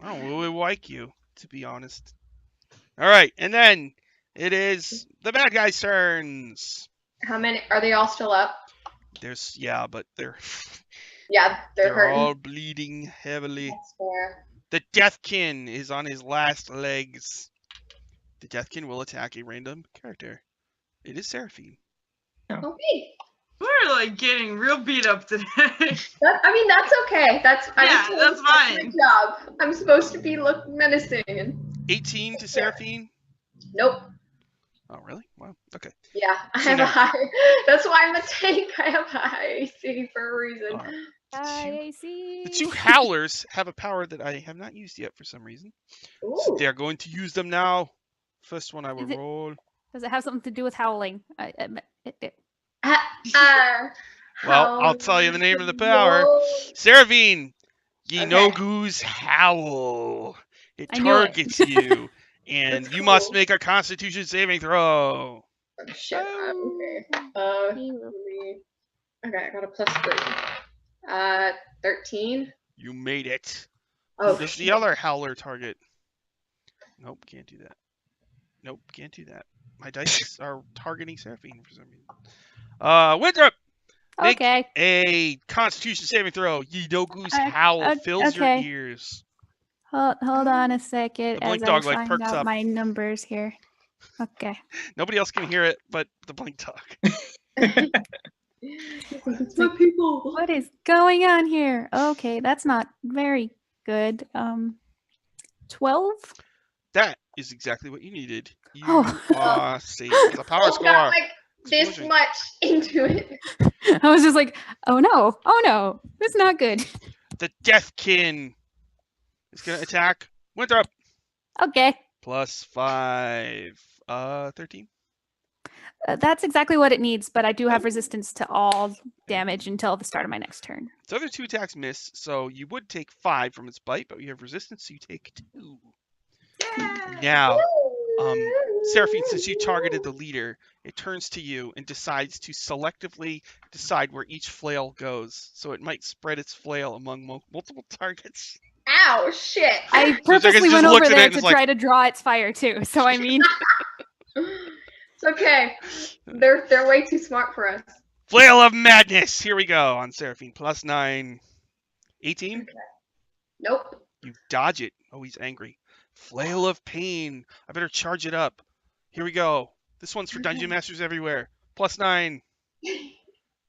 I don't really like you, to be honest. All right, and then it is the bad guys' turns.
How many are they all still up?
But they're
Yeah, they're hurting.
all bleeding heavily.
That's fair.
The Deathkin is on his last legs. The Deathkin will attack a random character. It is Seraphine.
Okay.
We're like getting real beat up today.
That's okay. That's
That's fine.
Good job. I'm supposed to look menacing.
18 to Seraphine?
Nope.
Oh, really? Wow. Okay.
Yeah, I
So
have
now-
a high. That's why I'm a tank. I have high AC for a reason.
All right.
I see.
The two Howlers have a power that I have not used yet for some reason. So
Ooh.
they're going to use them now. First one I will
Is it-
roll.
Does it have something to do with howling?
Well, I'll tell you the name of the power. Seraphine, Yinogu's Howl. It
I knew it.
targets you, and
That's
you must
cool.
make a Constitution saving throw.
Shit. Okay.
He will.
Okay, I got a +3. 13.
You made it.
Oh,
Who does the
shit.
other howler target? Nope, can't do that. Nope, can't do that. My dice are targeting Seraphine for some reason. Winthrop, make
Okay.
a Constitution saving throw. Goose howl fills your
okay.
ears.
Hold on a second
The
as
blink
I
dog, like,
find
perks
out
up.
my numbers here. Okay.
Nobody else can hear it, but the blink dog.
It's my people.
What is going on here? Okay, that's not very good. 12?
That is exactly what you needed. You
Oh.
are safe. It's a power score.
Got like this
Explosion.
much into it.
I was just like, oh no, that's not good.
The Deathkin is gonna attack Winthrop.
Okay.
+5. 13.
That's exactly what it needs, but I do have resistance to all damage until the start of my next turn.
The other 2 attacks miss, so you would take 5 from its bite, but you have resistance, so you take 2. Now, Seraphine, since you targeted the leader, it turns to you and decides to selectively decide where each flail goes. So it might spread its flail among multiple targets.
Ow, shit.
I
So it's like
purposely
it
went
just
over
looks at it
there
and
to
it's like-
try to draw its fire too. So I mean,
It's okay. They're way too smart for us.
Flail of Madness! Here we go on Seraphine. +9. 18?
Nope.
You dodge it. Oh, he's angry. Flail of Pain. I better charge it up. Here we go. This one's for Dungeon Masters everywhere. +9.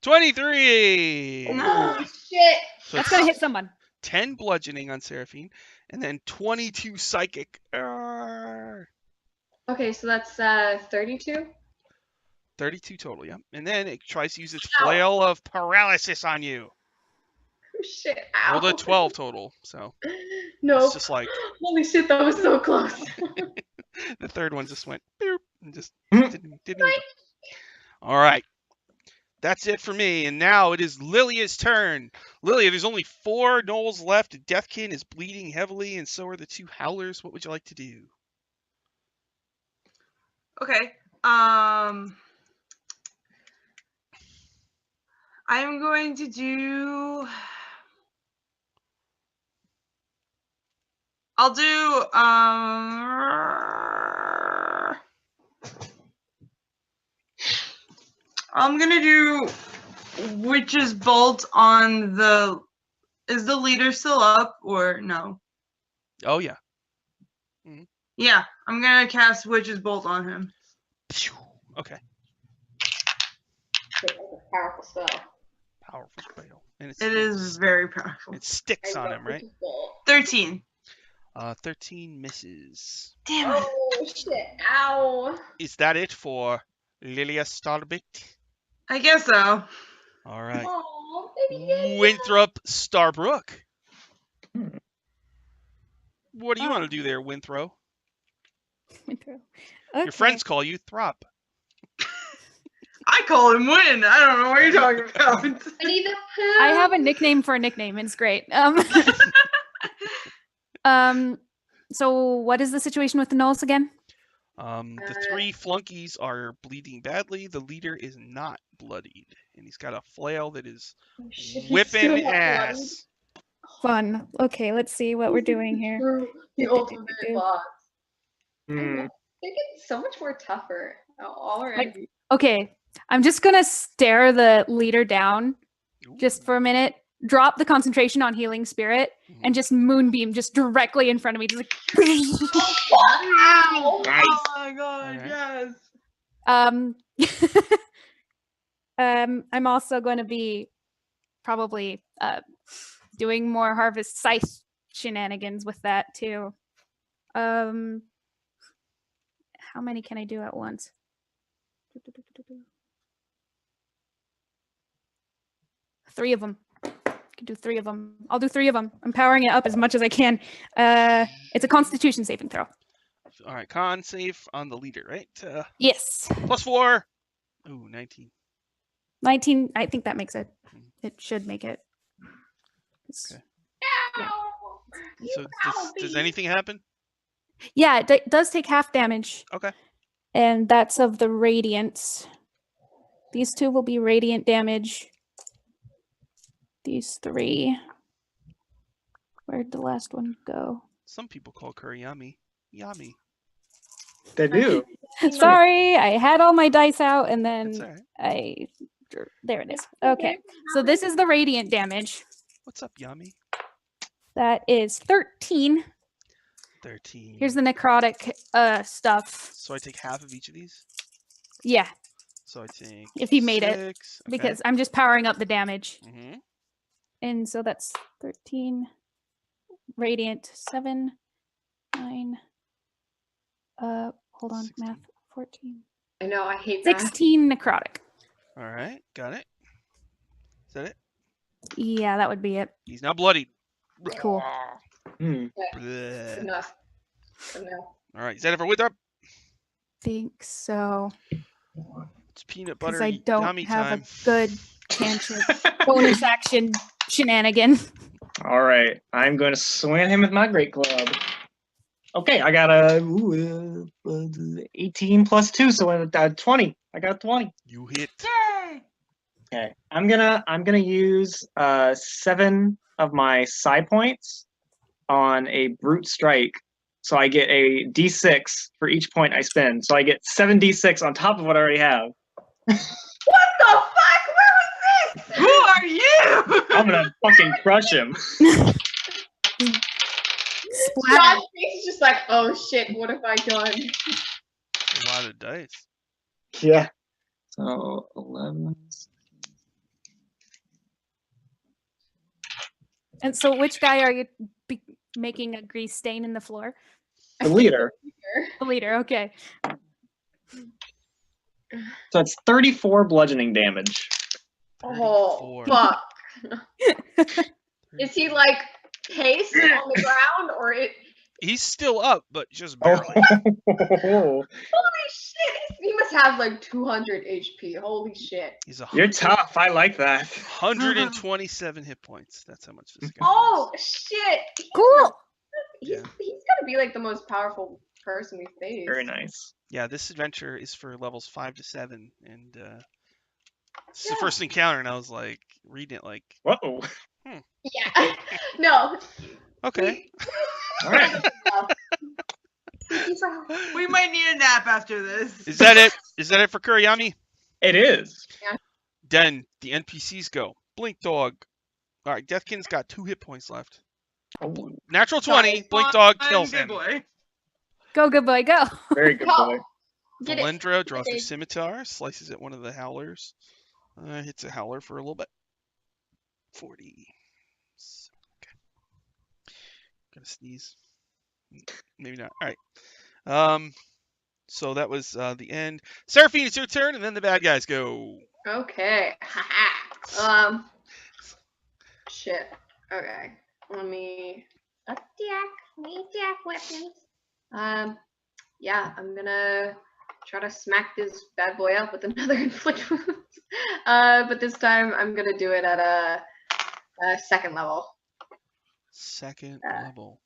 23!
Oh shit.
So
that's
it's
gonna hit someone.
10 bludgeoning on Seraphine, and then 22 psychic. Arrgh.
Okay, so that's 32.
32 total, yeah. And then it tries to use its
Ow.
flail of paralysis on you.
Oh shit. Ow.
Rolled a 12 total, so
Nope.
it's just like
Holy shit, that was so close.
the third one just went boop and just didn't even. All right. That's it for me, and now it is Lilia's turn. Lilia, there's only 4 gnolls left. Deathkin is bleeding heavily, and so are the 2 howlers. What would you like to do?
Okay. I'm going to do. I'll do. I'm gonna do Witch's Bolt on the. Is the leader still up or no?
Oh, yeah.
Yeah, I'm gonna cast Witch's Bolt on him.
Phew. Okay.
That's a powerful spell.
Powerful spell. And
It is very powerful.
It sticks on him, right?
13.
13 misses.
Damn it.
Oh shit. Ow.
Is that it for Lilia Starbit?
I guess so.
All right.
Oh, baby Lilia.
Winthrop Starbrook.
Hmm.
What do you want to do there, Winthrop?
Okay.
Your friends call you Throp.
I call him Win. I don't know what you're talking about.
Winnie the Pooh.
I have a nickname for a nickname. It's great. So what is the situation with the gnolls again?
The 3 flunkies are bleeding badly. The leader is not bloodied, and he's got a flail that is
Oh, shit, he's
whipping
still not
ass.
Fun. Okay, let's see what we're doing here.
bloody. The ultimate boss.
Hmm.
They're getting so much more tougher already.
Okay, I'm just gonna stare the leader down just for a minute. Drop the concentration on healing spirit and just moonbeam just directly in front of me. Just like,
Ow.
Nice.
Oh my god,
Alright.
yes.
I'm also going to be probably doing more harvest scythe shenanigans with that too. How many can I do at once? 3 of them. I can do 3 of them. I'll do 3 of them. I'm powering it up as much as I can. It's a Constitution saving throw.
All right, con save on the leader, right?
Yes,
+4. Ooh, 19.
19. I think that makes it. It should make it.
Okay.
Yeah.
You
So does
Albie.
anything happen?
Yeah, it does take half damage.
Okay.
And that's of the radiance. These 2 will be radiant damage. these 3. Where'd the last one go?
Some people call curry yummy. Yummy.
They do.
Sorry, I had all my dice out and
That's
then
alright.
there it is. Okay, so this is the radiant damage.
What's up, yummy?
That is 13.
13.
Here's the necrotic stuff.
So I take half of each of these.
Yeah,
So I take.
if he made it,
6. Okay.
because I'm just powering up the damage.
Mm-hmm.
And so that's 13. Radiant 7, 9. Hold on,
16.
math. 14.
I know, I hate that.
16 necrotic.
All right, got it. Is that it?
Yeah, that would be it.
He's now bloodied.
Cool.
Hmm.
Good
Bleh.
enough. Good enough.
All right, is that it for Wither?
Think so.
It's peanut
Because
butter
I don't
yummy
have
time.
a good cantrip bonus action shenanigan.
All right, I'm going to swing at him with my great club. Okay, I got a 18 plus 2, so 20. I got 20.
You hit.
Yay!
Okay, I'm gonna use 7 of my psi points on a brute strike, so I get a d6 for each point I spend. So I get 7d6 on top of what I already have.
What the fuck? Where was this?
Who are you?
I'm gonna fucking crush him.
Splatter.
Josh's face is just like, oh shit, what have I done?
A lot of dice.
Yeah. So 11.
And so, which guy are you making a grease stain in the floor?
The leader.
The leader. Okay.
So it's 34 bludgeoning damage.
Oh,
34.
fuck. Is he like paste on the ground or it?
He's still up, but just
Oh.
barely.
Holy shit! He must have like 200 HP. Holy shit.
He's a
You're tough. I like that.
127 hit points. That's how much this guy
Oh shit!
Cool.
Yeah.
He's gotta be like the most powerful person we faced.
Very nice.
Yeah, this adventure is for levels 5 to 7, and this is the
Yeah.
first encounter, and I was like reading it like,
Whoa.
Yeah. No.
okay.
All right.
We might need a nap after this.
Is that it? Is that it for Kuriyami?
It is.
Then the NPCs go. Blink Dog. All right, Deathkin's got 2 hit points left.
Oh,
Natural 20. Blink Dog kills
Good
him.
boy.
Go, good boy, go.
very good boy.
Get it.
Valendra draws her
Okay.
scimitar, slices at one of the howlers. Hits a howler for a little bit. 40. Okay. Gonna sneeze. Maybe not. All right. So that was the end. Seraphine, it's your turn, and then the bad guys go.
Okay. Haha. Shit. Okay. Let me attack weapons. Yeah, I'm gonna try to smack this bad boy up with another inflict wounds. But this time I'm gonna do it at a second level.
Second level.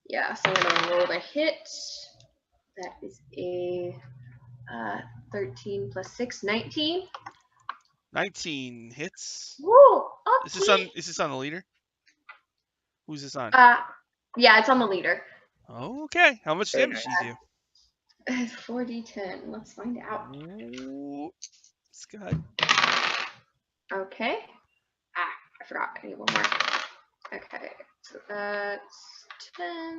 Yeah, so I'm gonna roll the hit. That is a 13 plus 6, 19.
19 hits.
Woo!
Is this on the leader? Who's this on?
Yeah, it's on the leader.
Okay. How much damage do you do?
4d10. Let's find out.
Ooh, Scott.
Okay. I forgot. I need one more. Okay. So that's 10,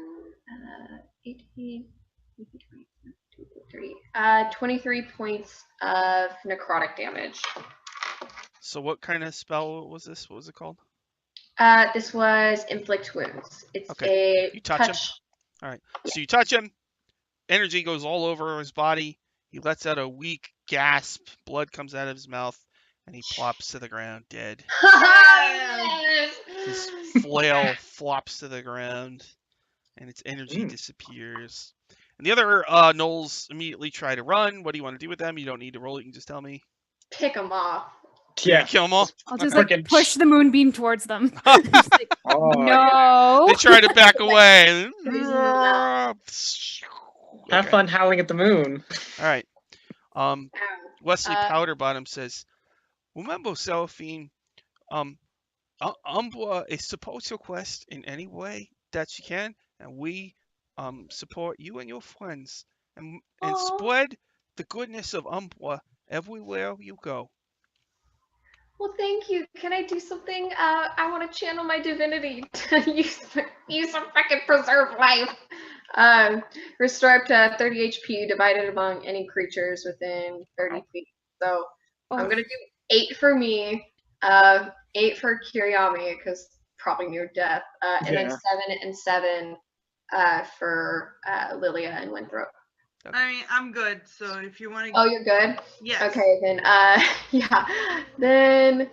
18, 23. 23 points of necrotic damage.
So what kind of spell was this? What was it called?
This was inflict wounds. It's
Okay.
a
You touch him?
touch.
All right. So you touch him. Energy goes all over his body. He lets out a weak gasp. Blood comes out of his mouth, and he plops to the ground dead.
Yes!
His flail flops to the ground, and its energy disappears. And the other gnolls immediately try to run. What do you want to do with them? You don't need to roll it. You can just tell me.
Pick them off.
Yeah.
Kill them all.
I'll just
Frickin'
like push the moonbeam towards them. Just like,
Oh,
no.
They try to back away.
Have fun howling at the moon.
All right.
Ow.
Wesley
Uh,
Powderbottom says, "Remember, Seraphine, Umbra is supposed to quest in any way that she can, and we support you and your friends, and
Aw.
spread the goodness of Umbra everywhere you go.
Well, thank you. Can I do something? I want to channel my divinity to use some freaking preserve life. Restore up to 30 HP divided among any creatures within 30 feet. So I'm gonna do 8 for me, 8 for Kiriyami because probably near death, and then
Yeah.
7 and 7 for Lilia and Winthrop.
I mean, I'm good. So if you want to,
Oh, you're good.
yes.
Okay, then yeah. Then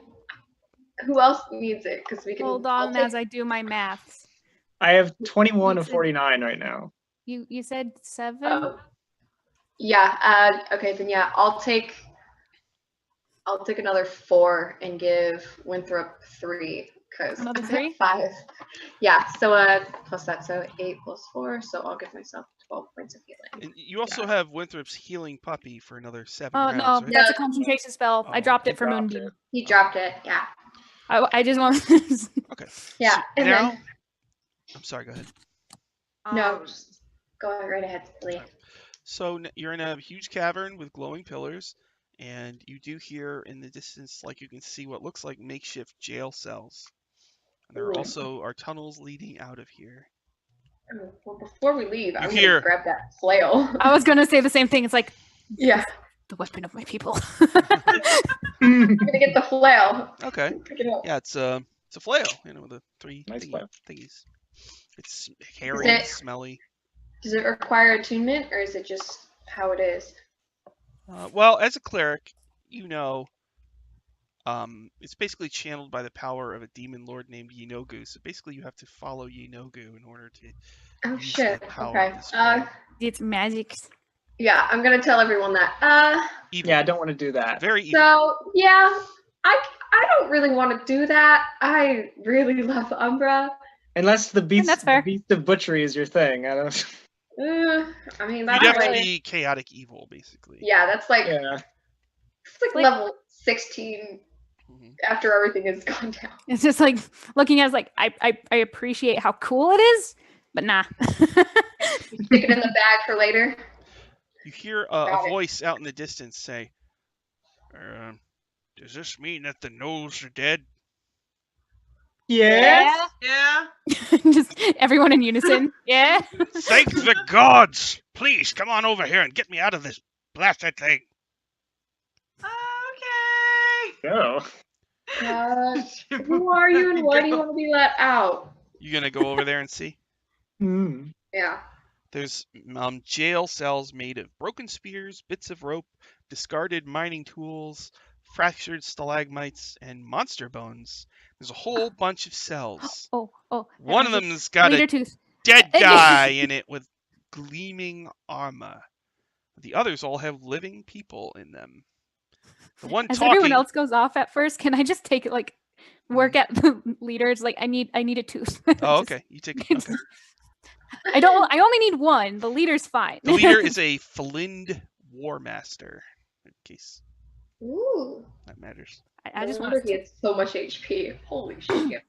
who else needs it? Because we can.
Hold
I'll
on
take-
as I do my maths.
I have 21 of
It's a-
49 right now.
You said 7?
Oh. Yeah. Okay. Then yeah, I'll take another 4 and give Winthrop 3 because
Another 3?
5. Yeah. So plus that, so 8 plus 4. So I'll give myself 12 points of healing.
And you also have Winthrop's healing puppy for another 7
Oh
rounds,
no,
right?
that's a concentration spell. I
Oh,
dropped
I
it for
dropped
Moonbeam.
it.
He dropped it. Yeah.
I just want.
Okay.
Yeah.
So
and
now,
then
I'm sorry. Go ahead.
no, just go right ahead, Lee.
So you're in a huge cavern with glowing pillars, and you do hear in the distance, like you can see what looks like makeshift jail cells. And there
Ooh.
also are tunnels leading out of here.
Well, before we leave, I'm
hear-
gonna grab that flail.
I was gonna say the same thing. It's like
Yeah.
the weapon of my people.
I'm gonna get the flail.
Okay.
Pick it up.
Yeah, it's a flail, with the 3
Nice flail.
thingies. It's hairy,
it-
smelly.
Does it require attunement, or is it just how it is?
Well, as a cleric, it's basically channeled by the power of a demon lord named Yinogu. So basically, you have to follow Yinogu in order to
Oh
use
shit.
the power
Okay.
of this flail.
It's magic.
Yeah, I'm gonna tell everyone that.
Evil.
Yeah, I don't want to do that.
Very evil.
So yeah, I don't really want to do that. I really love Umbra.
Unless the beast,
that's fair.
the beast of butchery is your thing. I don't.
I mean,
You'd
that's
have to
like,
be chaotic evil, basically.
yeah, that's like,
Yeah.
it's like
Like-
level 16
Mhm.
after everything has gone down.
It's just like looking at it, it's like I appreciate how cool it is, but nah.
Stick it in the bag for later.
You hear a
Got it.
voice out in the distance say, "Does this mean that the gnolls are dead?"
Yes.
Yeah.
Just everyone in unison. Yeah.
Thank the gods! Please come on over here and get me out of this blasted thing.
Okay.
Go.
Who are you and why do you want to be let out?
You gonna go over there and see?
Hmm.
Yeah.
There's jail cells made of broken spears, bits of rope, discarded mining tools, fractured stalagmites, and monster bones. There's a whole bunch of cells.
Oh.
One of them's got
leader
a
tooth.
dead guy in it with gleaming armor. The others all have living people in them. The one
As
talking.
everyone else goes off at first, can I just take it like work at the leaders? Like I need a tooth.
Oh,
Just-
okay. You take. Okay.
I only need one. The leader's fine.
The leader is a Flind War Master. In case
Ooh.
that matters.
I just
no
want
wonder
to.
he has so much HP. Holy shit.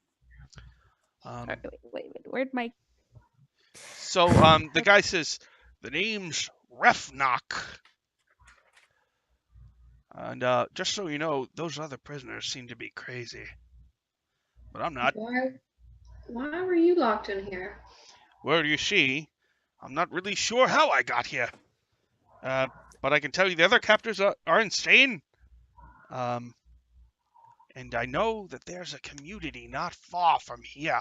Wait. Where'd my?
So the guy says, "The name's Refnock. And just so you know, those other prisoners seem to be crazy. But I'm not.
Why were you locked in here?
Well, you see, I'm not really sure how I got here. But I can tell you the other captors are insane. And I know that there's a community not far from here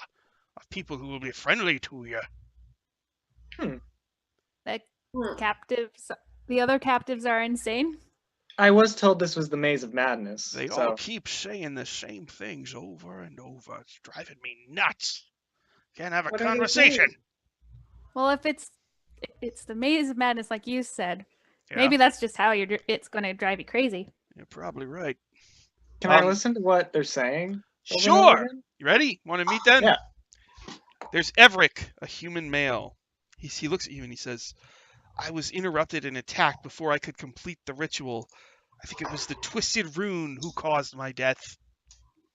of people who will be friendly to you.
The
Hmm.
captives. The other captives are insane.
I was told this was the Maze of Madness.
They
so
all keep saying the same things over and over. It's driving me nuts. Can't have a
What are they
conversation.
saying?
Well, if it's the maze of madness, like you said,
Yeah,
maybe that's just how it's going to drive you crazy.
you're probably right.
can I
Um,
listen to what they're saying? over and over
Sure.
again?
You ready? Want to meet them?
Yeah.
There's Everick, a human male. He looks at you and he says, "I was interrupted and attacked before I could complete the ritual. I think it was the Twisted Rune who caused my death."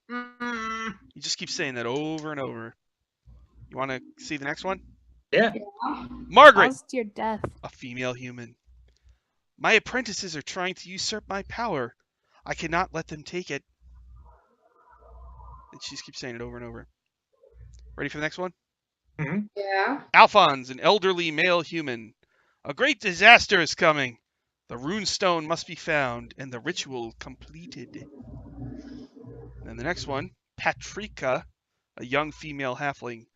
You just keep saying that over and over. You want to see the next one?
Yeah.
Margaret,
Caused your death.
a female human. My apprentices are trying to usurp my power. I cannot let them take it. And she just keeps saying it over and over. Ready for the next one?
Yeah.
Alphonse, an elderly male human. A great disaster is coming. The rune stone must be found and the ritual completed. And the next one, Patrika, a young female halfling.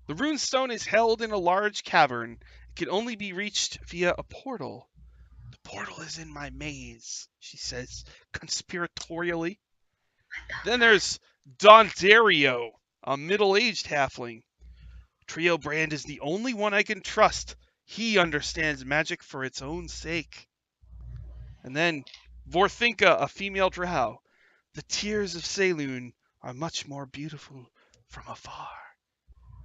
The rune stone is held in a large cavern. It can only be reached via a portal. The portal is in my maze, she says conspiratorially. Then there's Don Dario, a middle-aged halfling. Trio Brand is the only one I can trust. He understands magic for its own sake. And then Vorthinka, a female drow. The tears of Saloon are much more beautiful from afar.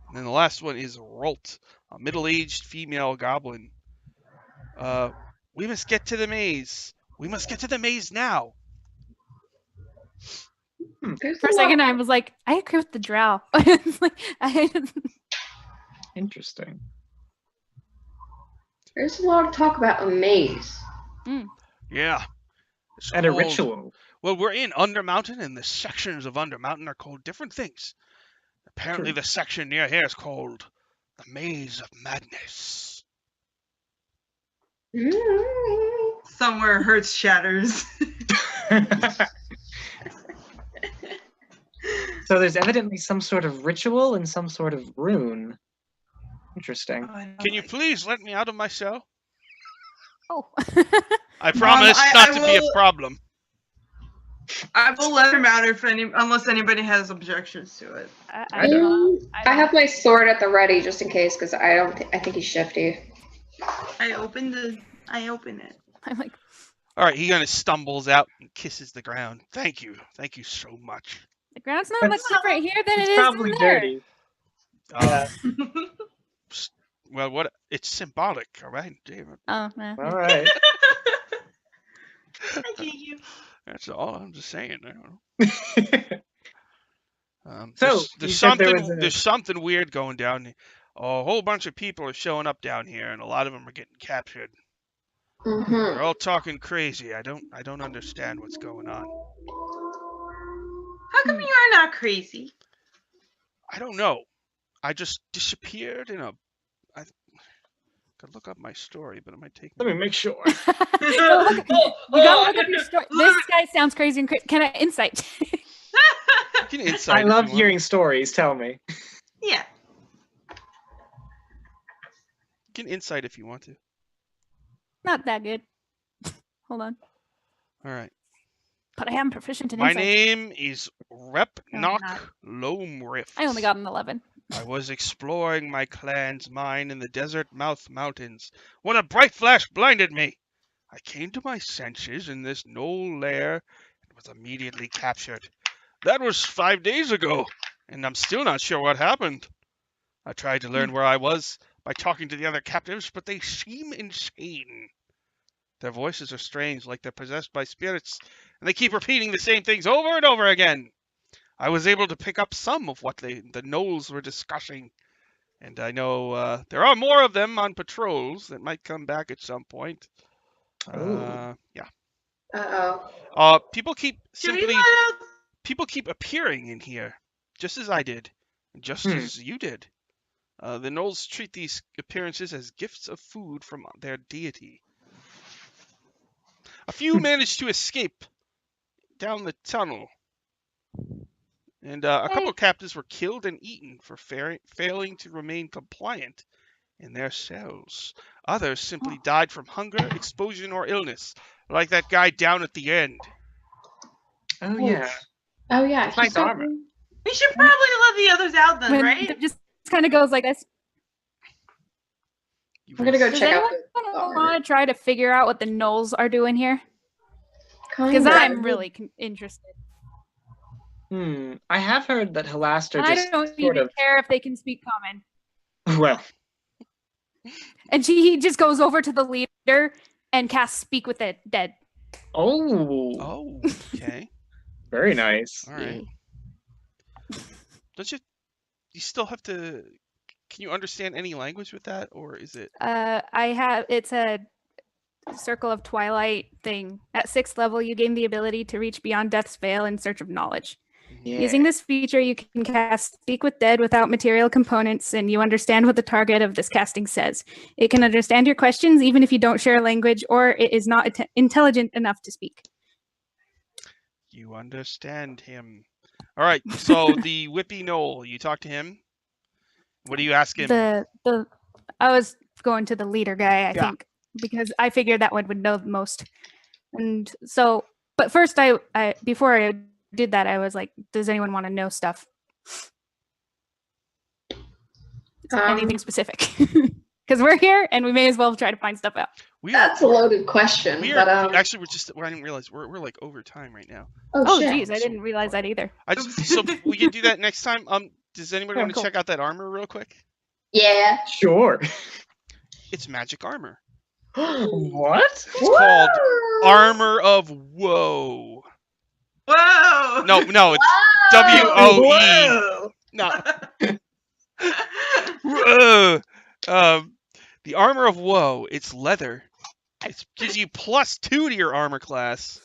And then the last one is Rolt, a middle-aged female goblin. We must get to the maze. We must get to the maze now.
There's
For a second, I was like, I agree with the drow. It's like,
Interesting.
There's a lot of talk about a maze.
Yeah. It's
And a
called-
ritual.
Well, we're in Undermountain, and the sections of Undermountain are called different things. Apparently,
True.
the section near here is called the Maze of Madness.
Somewhere hurts shatters.
So there's evidently some sort of ritual and some sort of rune. Interesting.
Can you please let me out of my cell?
oh.
I promise
I
not to be a
will-
problem.
I will let him out unless anybody has objections to it.
I don't know.
I have my sword at the ready just in case, because I think he's shifty.
I open it.
I'm like,
All right, he kind of stumbles out and kisses the ground. Thank you so much.
the ground's not much different here than it
It's
is
probably
in there.
dirty.
Uh,
Yeah.
Well, what? It's symbolic, all right? Damn it.
Oh, man.
All right.
I get you.
That's all I'm just saying. I don't know.
So,
there's
you said there
something
was a-
there's something weird going down. A whole bunch of people are showing up down here, and a lot of them are getting captured.
Mm-hmm.
They're all talking crazy. I don't understand what's going on.
How come you're not crazy?
I don't know. I just disappeared in a. I could look up my story, but it might take
Let
me.
me make sure.
You gotta look up your story. This guy sounds crazy and can I insight?
You can insight.
I
if
love
you want.
hearing stories. Tell me.
Yeah.
You can insight if you want to.
Not that good. Hold on.
All right.
But I am proficient in
My
insight.
name is Repnok
not.
Lomrift.
I only got an 11.
I was exploring my clan's mine in the Desert Mouth Mountains when a bright flash blinded me. I came to my senses in this knoll lair and was immediately captured. That was 5 days ago, and I'm still not sure what happened. I tried to learn where I was by talking to the other captives, but they seem insane. Their voices are strange, like they're possessed by spirits, and they keep repeating the same things over and over again. I was able to pick up some of what the gnolls were discussing, and I know there are more of them on patrols that might come back at some point. Yeah.
Uh-oh.
People keep
Should we
simply
let out?
people keep appearing in here, just as I did, and just as you did. The gnolls treat these appearances as gifts of food from their deity. A few managed to escape down the tunnel, and a couple captives were killed and eaten for failing to remain compliant in their cells. Others simply died from hunger, exposure, or illness, like that guy down at the end.
Oh yeah.
Oh yeah.
It's nice
he's so-
armor.
We should probably let the others out then,
When
right?
it just kind of goes like this.
I'm gonna go
Does
check out
anyone
the armor.
want to try to figure out what the gnolls are doing here? Because
Kinda.
I'm really interested.
I have heard that Halaster
And I
just
don't
sort
even
of.
care if they can speak common.
Well,
And he just goes over to the leader and casts Speak with the Dead.
oh,
Oh, okay.
very nice.
All right. Don't you? You still have to. Can you understand any language with that, or is it?
It's a Circle of Twilight thing. At 6th level, you gain the ability to reach beyond Death's Veil in search of knowledge.
Yeah.
Using this feature, you can cast Speak with Dead without material components, and you understand what the target of this casting says. It can understand your questions even if you don't share a language or it is not intelligent enough to speak.
You understand him. All right. So the Whippy Knoll, you talk to him. What do you ask him?
I was going to the leader guy, I
Yeah.
think, because I figured that one would know the most. And so, but first, I before I did that, I was like, does anyone want to know stuff? Anything specific? Because we're here and we may as well try to find stuff out.
That's a loaded question.
We
but
are actually I didn't realize we're like over time right now.
Oh,
shit.
geez, I didn't realize that either.
So we can do that next time. Does anybody
Oh,
want to
cool.
check out that armor real quick?
Yeah.
Sure.
It's magic armor.
What?
It's called Armor of Woe.
Whoa!
No, it's WOE. No. The Armor of Woe. It's leather. It gives you +2 to your armor class,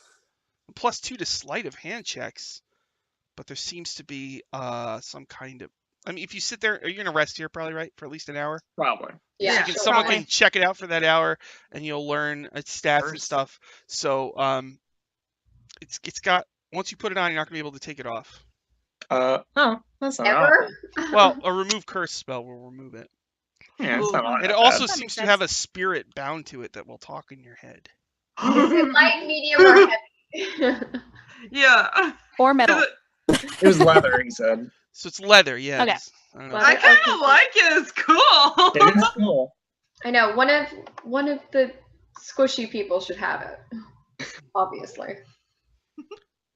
+2 to sleight of hand checks. But there seems to be some kind of. I mean, if you sit there, are you gonna rest here probably, right, for at least an hour?
Probably.
Yeah.
Yeah.
Someone
probably.
can check it out for that hour, and you'll learn its stats and
First.
stuff. So it's got once you put it on, you're not gonna be able to take it off.
Oh, that's not
Ever?
awful.
Well, a remove curse spell will remove it.
Yeah, it's not all
And it
that
also
That
seems
makes
to
sense.
have a spirit bound to it that will talk in your head.
bad.
Is it light, medium, or heavy?
Yeah.
Or metal.
It was leather, he said.
So it's leather, yeah.
Okay.
I don't know.
I kind of like it. It's cool.
It is cool.
I know one of the squishy people should have it. Obviously.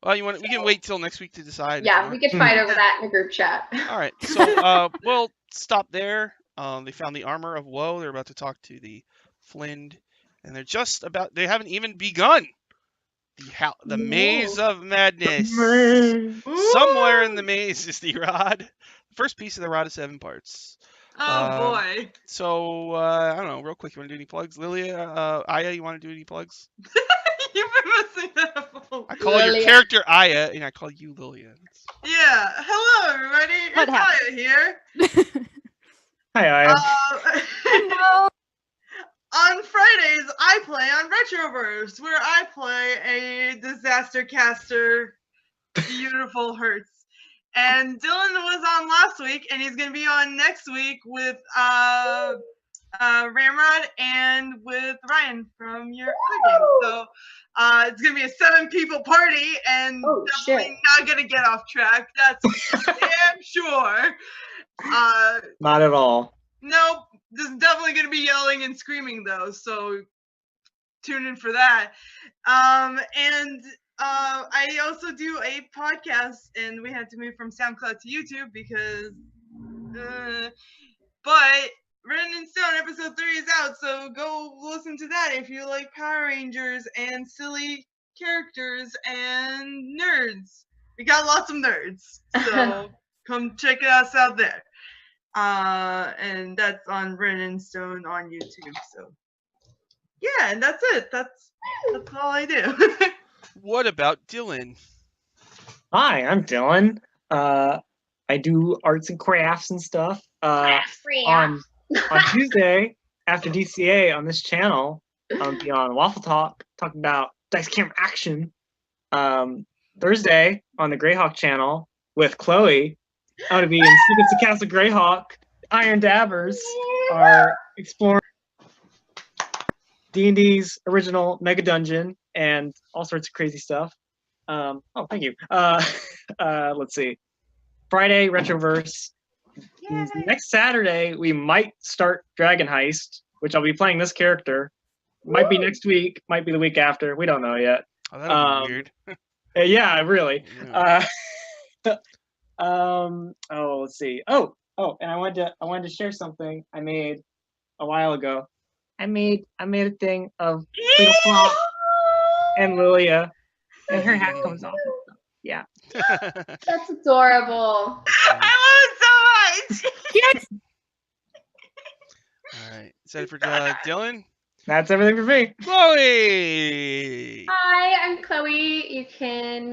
Well, we can wait till next week to decide. if you
Yeah,
want.
we could fight over that in the group chat.
All right, so we'll stop there. They found the Armor of Woe. They're about to talk to the Flind, and they haven't even begun the Maze of Madness. Somewhere in the maze is the rod. The first piece of the rod is 7 parts.
Oh boy.
So I don't know, real quick, you want to do any plugs? Lilia, Aya, you want to do any plugs?
You've been messing that up.
I call your
Lilia.
character Aya, and I call you Lilia.
Yeah. Hello, everybody.
What
It's
happened?
Aya here.
Hi, Aya.
No.
On Fridays, I play on Retroverse, where I play a disaster caster, beautiful Hertz. And Dylan was on last week, and he's going to be on next week with Ramrod and with Ryan from your other game. So it's going to be a 7-people party, and
Oh,
definitely not going to get off track. That's damn sure.
Not at all.
Nope. There's definitely going to be yelling and screaming, though, so tune in for that. And I also do a podcast, and we had to move from SoundCloud to YouTube because... but Ren and Stone episode 3 is out, so go listen to that if you like Power Rangers and silly characters and nerds. We got lots of nerds, so come check us out there. And that's on Ren and Stone on YouTube. So yeah, and that's it. That's all I do.
What about Dylan?
Hi, I'm Dylan. I do arts and crafts and stuff. On Tuesday after DCA on this channel, I'll be on Waffle Talk talking about Dice Camera Action. Thursday on the Greyhawk channel with Chloe, I'm gonna be in Secrets of Castle Greyhawk. Iron Dabbers are exploring D&D's original Mega Dungeon and all sorts of crazy stuff. Oh, thank you. Let's see. Friday, Retroverse. Next Saturday, we might start Dragon Heist, which I'll be playing this character. Might be next week, might be the week after. We don't know yet.
Oh, that'll be weird.
Yeah, really.
Yeah.
Let's see. Oh, and I wanted to share something I made a while ago. I made a thing of Little Flop and Lilia, and her hat comes off. Yeah.
That's adorable.
I love it so much.
Yes.
All right. Is that it for Dylan?
That's everything for me.
Chloe!
Hi, I'm Chloe. You can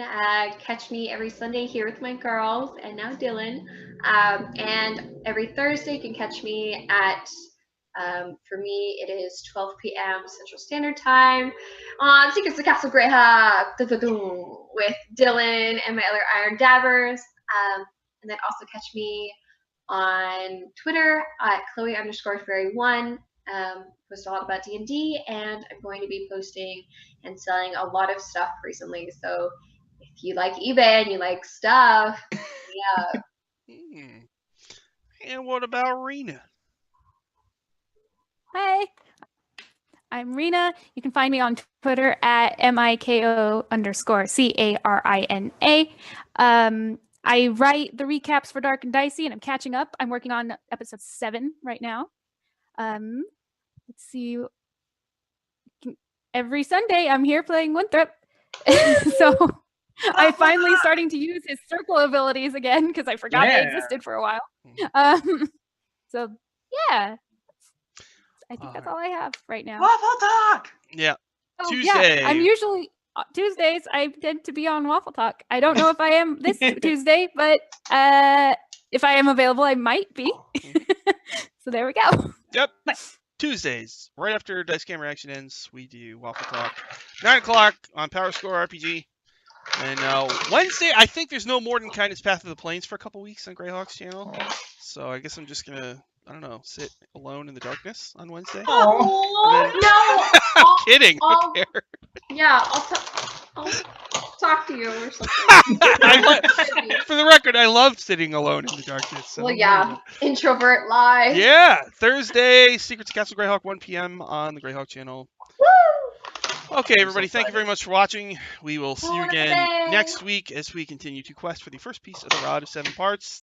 catch me every Sunday here with my girls and now Dylan. And every Thursday you can catch me at, for me, it is 12 p.m. Central Standard Time on Secrets of Castle Greyhawk with Dylan and my other Iron Dabbers. And then also catch me on Twitter at Chloe_Fairy1. Post a lot about D&D, and I'm going to be posting and selling a lot of stuff recently. So if you like eBay and you like stuff, yeah.
And what about Rena?
Hi. I'm Rena. You can find me on Twitter at MIKO_CARINA. I write the recaps for Dark and Dicey, and I'm catching up. I'm working on episode 7 right now. Let's see. Every Sunday, I'm here playing Winthrop. So I'm finally starting to use his circle abilities again because I forgot they existed for a while. So yeah, I think that's all I have right now.
Waffle Talk.
Yeah.
Oh,
Tuesday.
yeah, I'm usually Tuesdays. I tend to be on Waffle Talk. I don't know if I am this Tuesday, but if I am available, I might be. So there we go.
Yep. Tuesdays, right after Dice Game Reaction ends, we do Waffle Talk. 9 o'clock on Power Score RPG. And Wednesday, I think there's no more than Kindness Path of the Plains for a couple weeks on Greyhawk's channel. So I guess I'm just going to, I don't know, sit alone in the darkness on Wednesday.
Oh, no.
Kidding. Who cares?
Yeah, I'll talk to you or something.
For the record, I love sitting alone in the darkness. So
Well, yeah, introvert lie.
Yeah, Thursday, Secrets of Castle Greyhawk, 1 p.m. on the Greyhawk channel.
Woo!
Okay, everybody, thank you very much for watching. We will see you again next week as we continue to quest for the first piece of the Rod of 7 Parts.